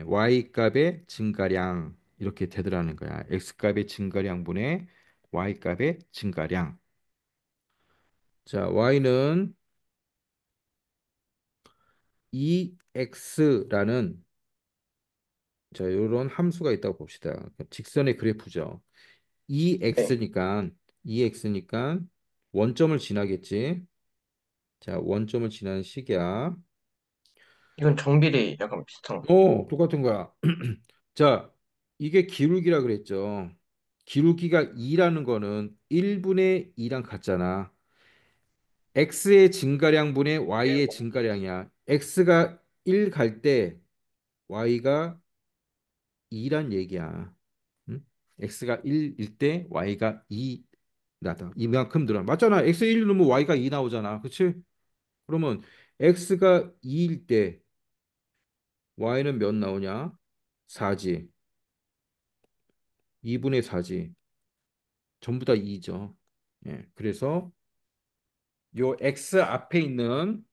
y 값의 증가량 이렇게 되더라는 거야. x 값의 증가량분의 y 값의 증가량. 자, y는 2x라는 자, 이런 함수가 있다고 봅시다. 직선의 그래프죠. 네. 2x니까 원점을 지나겠지. 자, 원점을 지나는 식이야. 이건 정비례 약간 비슷한 거. 똑같은 거야. 자, 이게 기울기라 그랬죠. 기울기가 2라는 거는 1분의 2랑 같잖아. x의 증가량분의 y의 증가량이야. x가 1 갈 때 y가 2란 얘기야. 응? x가 1일 때 y가 2 나다. 이만큼 늘어. 맞잖아. x 1 넣으면 y가 2 나오잖아. 그치? 그러면 x가 2일 때 y는 몇 나오냐? 4지. 2분의 4지. 전부 다 2죠. 예. 그래서 요 x 앞에 있는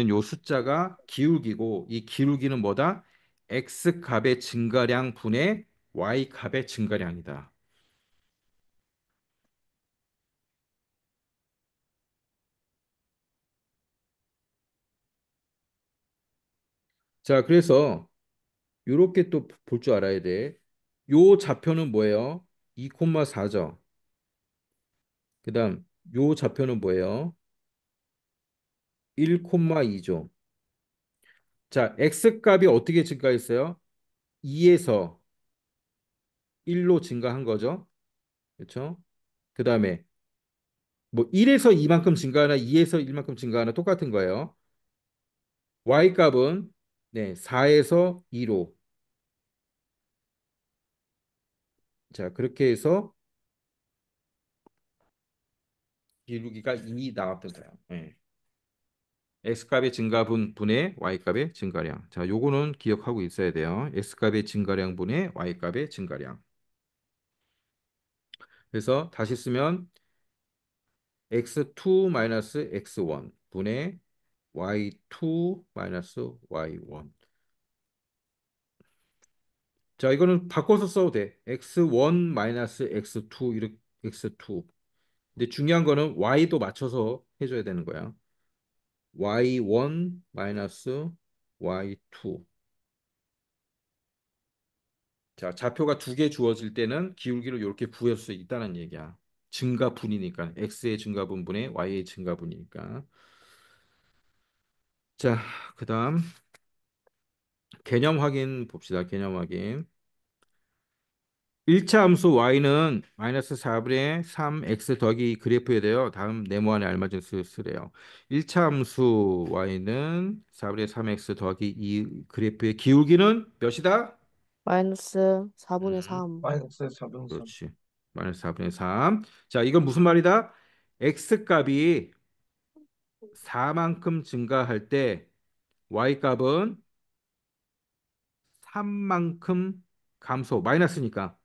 요 숫자가 기울기고 이 기울기는 뭐다? x 값의 증가량 분의 y 값의 증가량이다. 자, 그래서 요렇게 또 볼 줄 알아야 돼. 요 좌표는 뭐예요? 2,4죠. 그다음 요 좌표는 뭐예요? 1,2죠. 자, x 값이 어떻게 증가했어요? 2에서 1로 증가한 거죠. 그렇죠? 그다음에 뭐 1에서 2만큼 증가하나 2에서 1만큼 증가하나 똑같은 거예요. y 값은 네, 4에서 2로. 자, 그렇게 해서 기울기가 2 나왔던 거예요. 네. x값의 증가분 분의 y값의 증가량. 자, 요거는 기억하고 있어야 돼요. x값의 증가량 분의 y값의 증가량. 그래서 다시 쓰면 x2 마이너스 x1 분의 y2 마이너스 y1. 자, 이거는 바꿔서 써도 돼. x1 마이너스 x2 이렇게 x2. 근데 중요한 거는 y도 맞춰서 해줘야 되는 거야. y1 마이너스 y2. 자, 좌표가 두 개 주어질 때는 기울기를 이렇게 구할 수 있다는 얘기야. 증가분이니까 x의 증가분분의 y의 증가분이니까. 자, 그다음 개념 확인 봅시다. 개념 확인. 1차 함수 y는 마이너스 4분의 3x 더하기 그래프에 대여 다음 네모안에 알맞은 수를 쓰래요. 1차 함수 y는 4분의 3x 더하기 이 그래프의 기울기는 몇이다? 마이너스 4분의 음, 3. 마이너스 4분의 그렇지. 마이너스 4분의 3. 자, 이건 무슨 말이다? x 값이 4만큼 증가할 때 y 값은 3만큼 감소. 마이너스니까.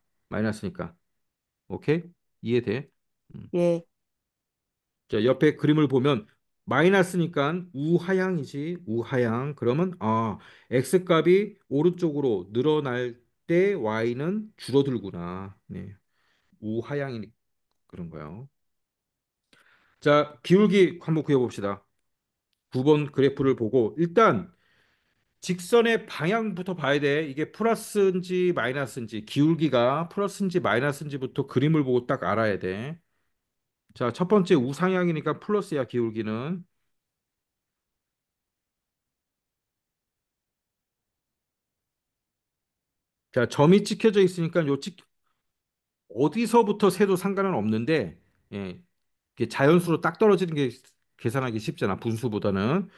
오케이? 이해돼? 음. 예. 자, 옆에 그림을 보면 마이너스니까 우하향이지. 우하향. 그러면 x 값이 오른쪽으로 늘어날 때 y는 줄어들구나. 네. 우하향이 그런 거예요. 자, 기울기 한번 그려봅시다. 9번 그래프를 보고 일단 직선의 방향부터 봐야 돼. 이게 플러스인지 마이너스인지 기울기가 플러스인지 마이너스인지부터 그림을 보고 딱 알아야 돼. 자, 첫 번째 우상향이니까 플러스야 기울기는. 자, 점이 찍혀져 있으니까 어디서부터 세도 상관은 없는데 예, 이게 자연수로 딱 떨어지는 게 계산하기 쉽잖아. 분수보다는.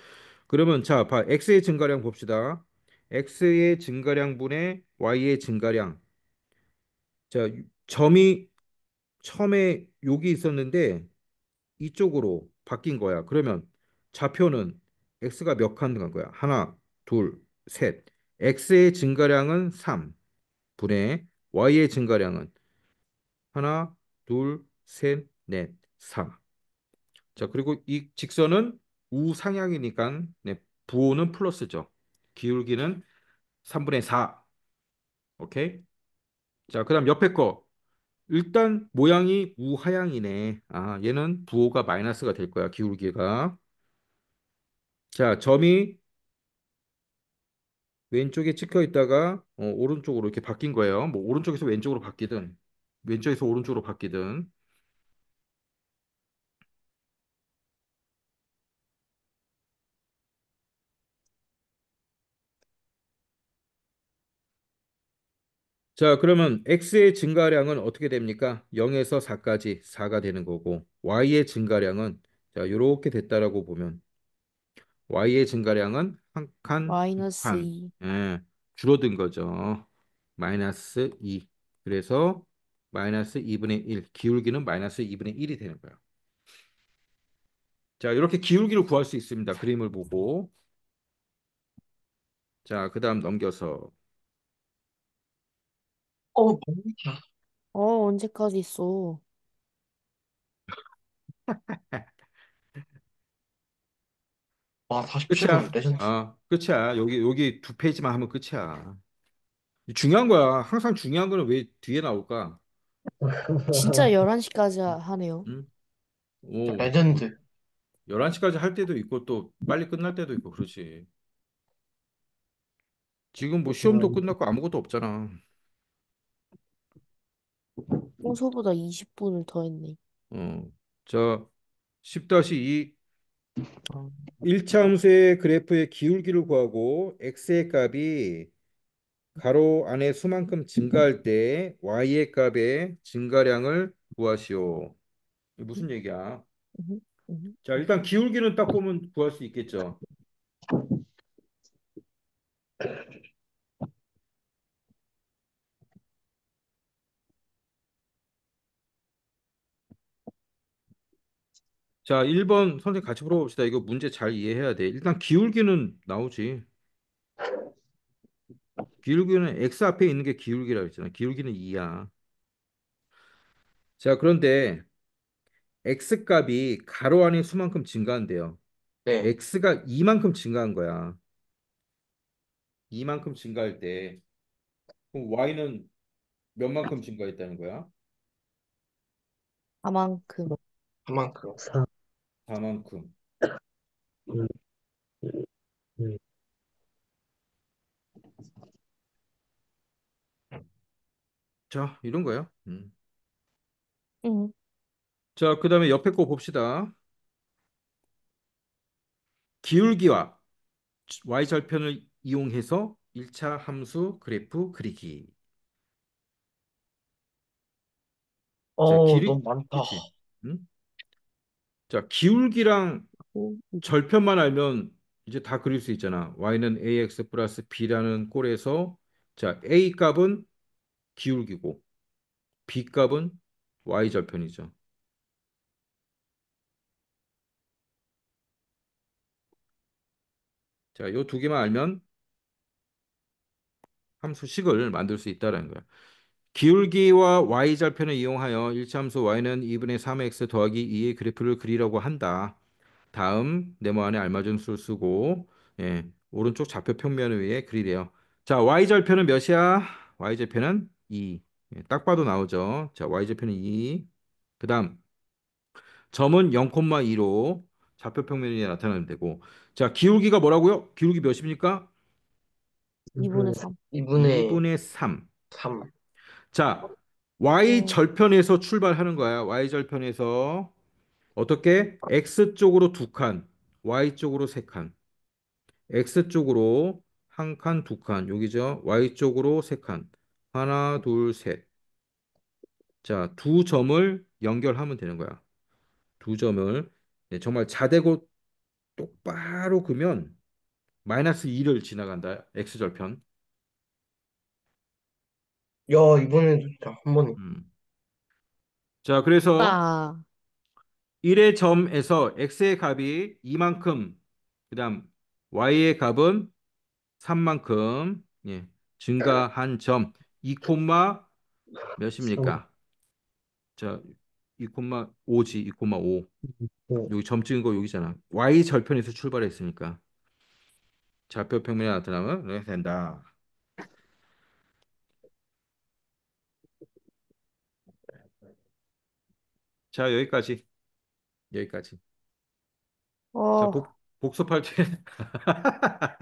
그러면 자, x의 증가량 봅시다. x의 증가량분의 y의 증가량. 자, 점이 처음에 여기 있었는데 이쪽으로 바뀐 거야. 그러면 좌표는 x가 몇 칸 간 거야? 하나, 둘, 셋. x의 증가량은 3 분의 y의 증가량은 하나, 둘, 셋, 넷, 4. 자, 그리고 이 직선은 우상향이니까 네, 부호는 플러스죠. 기울기는 3분의 4. 오케이? 자, 그다음 옆에 거. 일단 모양이 우하향이네. 아, 얘는 부호가 마이너스가 될 거야, 기울기가. 자, 점이 왼쪽에 찍혀 있다가 오른쪽으로 이렇게 바뀐 거예요. 뭐 오른쪽에서 왼쪽으로 바뀌든 왼쪽에서 오른쪽으로 바뀌든. 자, 그러면 x의 증가량은 어떻게 됩니까? 0에서 4까지 4가 되는 거고 y의 증가량은 자, 요렇게 됐다라고 보면 y의 증가량은 한 칸, 두 마이너스 칸. 2. 예, 줄어든 거죠. 마이너스 2. 그래서 마이너스 2분의 1. 기울기는 마이너스 2분의 1이 되는 거예요. 자, 이렇게 기울기를 구할 수 있습니다. 그림을 보고. 자, 그다음 넘겨서. 뭡니까? 언제까지 있어? 와, 47분 끝이야. 레전드. 끝이야. 여기 두 페이지만 하면 끝이야. 중요한 거야. 항상 중요한 거는 왜 뒤에 나올까? 진짜 11시까지 하네요. 응? 오, 뭐 레전드. 11시까지 할 때도 있고 또 빨리 끝날 때도 있고 그렇지. 지금 뭐 시험도 끝났고 아무것도 없잖아. 평소보다 20분을 더 했네. 어. 자, 10-2 1차 함수의 그래프의 기울기를 구하고 x의 값이 가로 안에 수만큼 증가할 때 y의 값의 증가량을 구하시오. 이게 무슨 얘기야? 음, 음. 자, 일단 기울기는 딱 보면 구할 수 있겠죠. 자, 1번 선생님 같이 풀어봅시다. 이거 문제 잘 이해해야 돼. 일단 기울기는 나오지. 기울기는 x 앞에 있는 게 기울기라고 했잖아. 기울기는 2야. 자, 그런데 x 값이 가로 안의 수만큼 증가한대요. 네. x가 2만큼 증가한 거야. 2만큼 증가할 때 그럼 y는 몇만큼 증가했다는 거야? 다만큼. 그만큼. 4, 4만큼. 1, 1. 자, 이런 거야. 응. 자, 그다음에 옆에 거 봅시다. 기울기와 y절편을 이용해서 1차 함수 그래프 그리기. 자, 너무 길이, 많다. 그치? 응? 자, 기울기랑 오, 이거. 절편만 알면 이제 다 그릴 수 있잖아. y는 ax 플러스 b라는 꼴에서 자, a 값은 기울기고 b 값은 y절편이죠. 자, 요 두 개만 알면 함수식을 만들 수 있다는 거야. 기울기와 y절편을 이용하여 일차함수 y는 2분의 3x 더하기 2의 그래프를 그리려고 한다. 다음 네모 안에 알맞은 수를 쓰고 예, 오른쪽 좌표 평면 위에 그리래요. 자, y절편은 몇이야? y절편은 2. 예, 딱 봐도 나오죠. 자, y절편은 2. 그다음 점은 0,2로 좌표 평면에 나타나면 되고. 자, 기울기가 뭐라고요? 기울기 몇입니까? 2분의 2분의 3. 2분의 2분의 3. 3. 자, 어, y절편에서 출발하는 거야. y절편에서 어떻게? x 쪽으로 두 칸, y 쪽으로 세 칸. x 쪽으로 한 칸, 두 칸. 여기죠. y 쪽으로 세 칸. 하나, 둘, 셋. 자, 두 점을 연결하면 되는 거야. 두 점을 네, 정말 자대고 똑바로 그면 마이너스 2를 지나간다. x절편. 야, 이번에 진짜 한 번에. 음. 자, 그래서 아, 1의 점에서 x의 값이 이만큼, 그다음 y의 값은 3만큼 예, 증가한 점 2 3, 몇입니까? 자, 2,5지, 2,5. 5. 여기 점 찍은 거 여기잖아. y 절편에서 출발했으니까 좌표 평면에 나타나면 이렇게 된다. 자, 여기까지. 여기까지. 자, 어, 복습할 때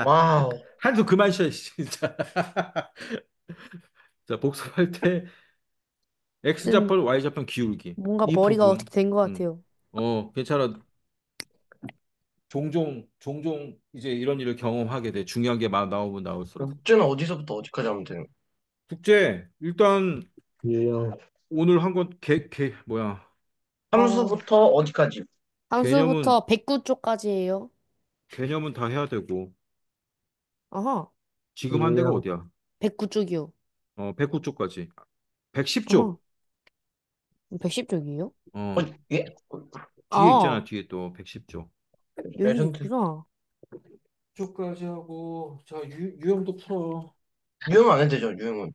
와우. 한숨 그만 쉬어, 진짜. 자, 복습할 때 좀 x좌편, y좌편 기울기. 뭔가 이 머리가 부분. 어떻게 된 것 음. 같아요. 괜찮아. 종종 이제 이런 일을 경험하게 돼. 중요한 게 막 나오면 나올수록. 숙제는 어디서부터 어디까지 하면 되는 거야? 숙제, 일단 유형, 오늘 한 건 뭐야. 어, 함수부터 어디까지? 개념은, 함수부터 109 쪽까지예요. 개념은 다 해야 되고. 어허, 지금 한 데가 유형, 어디야? 109 쪽이요. 109쪽까지. 110쪽. 어허, 110 쪽이에요? 어, 어, 예. 뒤에 있잖아, 아, 뒤에 또 110쪽. 여기 레전드. 있구나. 쪽까지 하고, 자, 유형도 풀어. 유형 안 해도 되죠, 유형은.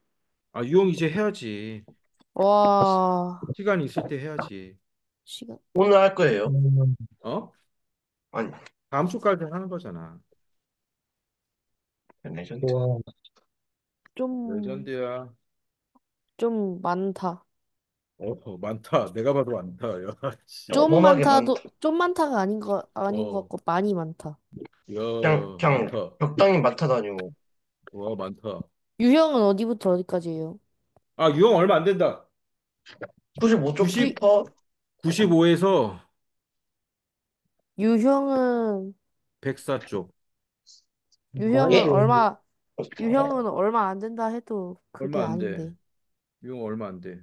아, 유형 이제 해야지. 와, 시간 있을 때 해야지. 시간 오늘 할 거예요. 어? 아니, 다음 주까지 하는 거잖아. 레전드. 와, 좀, 레전드야. 좀 많다. 많다. 내가 봐도 많다. 야, 씨. 좀 어마어마하게 많다도, 많다. 좀 많다가 아닌 것 어, 같고, 많이 많다. 야, 그냥 많다. 적당히 많다 다니고. 와, 많다. 유형은 어디부터 어디까지예요? 아, 유형 얼마 안 된다. 95쪽 90, 유, 부터 95에서 유형은, 104쪽. 유형은 예? 많은데, 얼마, 유형은 얼마 안 된다 해도 그게 얼마 안 돼. 아닌데. 유형 얼마 안 돼.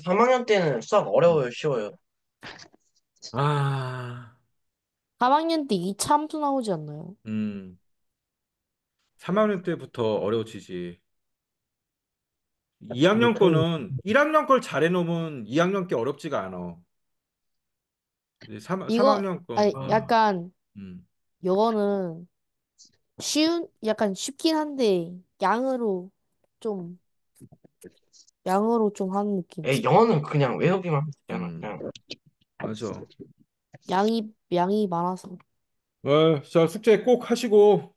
3학년 때는 수학 음. 어려워요, 쉬워요? 아, 3학년 때 이차 함수 나오지 않나요? 음. 3학년 때부터 어려워지지. 2학년 절편, 거는 1학년 걸 잘해놓으면 2학년 게 어렵지가 않아. 이제 이거, 3학년 거. 아니, 아, 약간, 음. 이거는 약간 쉽긴 한데, 좀, 양으로 좀 하는 느낌. 영어는 그냥 외우기만 하면 되잖아. 음. 그냥. 맞아. 양이 많아서. 자, 숙제 꼭 하시고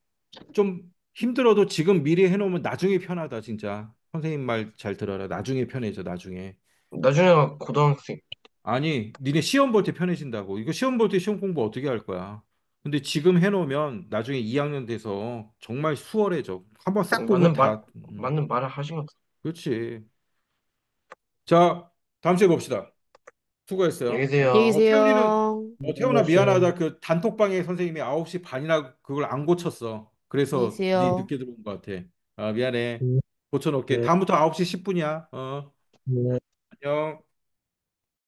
좀 힘들어도 지금 미리 해놓으면 나중에 편하다, 진짜. 선생님 말 잘 들어라. 나중에 편해져, 나중에. 나중에 가 고등학생. 아니, 니네 시험 볼 때 편해진다고. 이거 시험 볼 때 시험 공부 어떻게 할 거야? 근데 지금 해놓으면 나중에 2학년 돼서 정말 수월해져. 한번 싹 보면 다. 맞는 말을 하신 것 같아. 그렇지. 자, 다음 주에 봅시다. 안녕히 수고했어요. 안녕히 계세요. 태훈이는, 계세요. 태훈아, 안녕하세요. 미안하다. 그 단톡방에 선생님이 9시 반이나 그걸 안 고쳤어. 안녕히 그래서 네 계세요. 늦게 들어온 것 같아. 아, 미안해. 네, 고쳐놓을게. 네, 다음부터 9시 10분이야. 네. 안녕.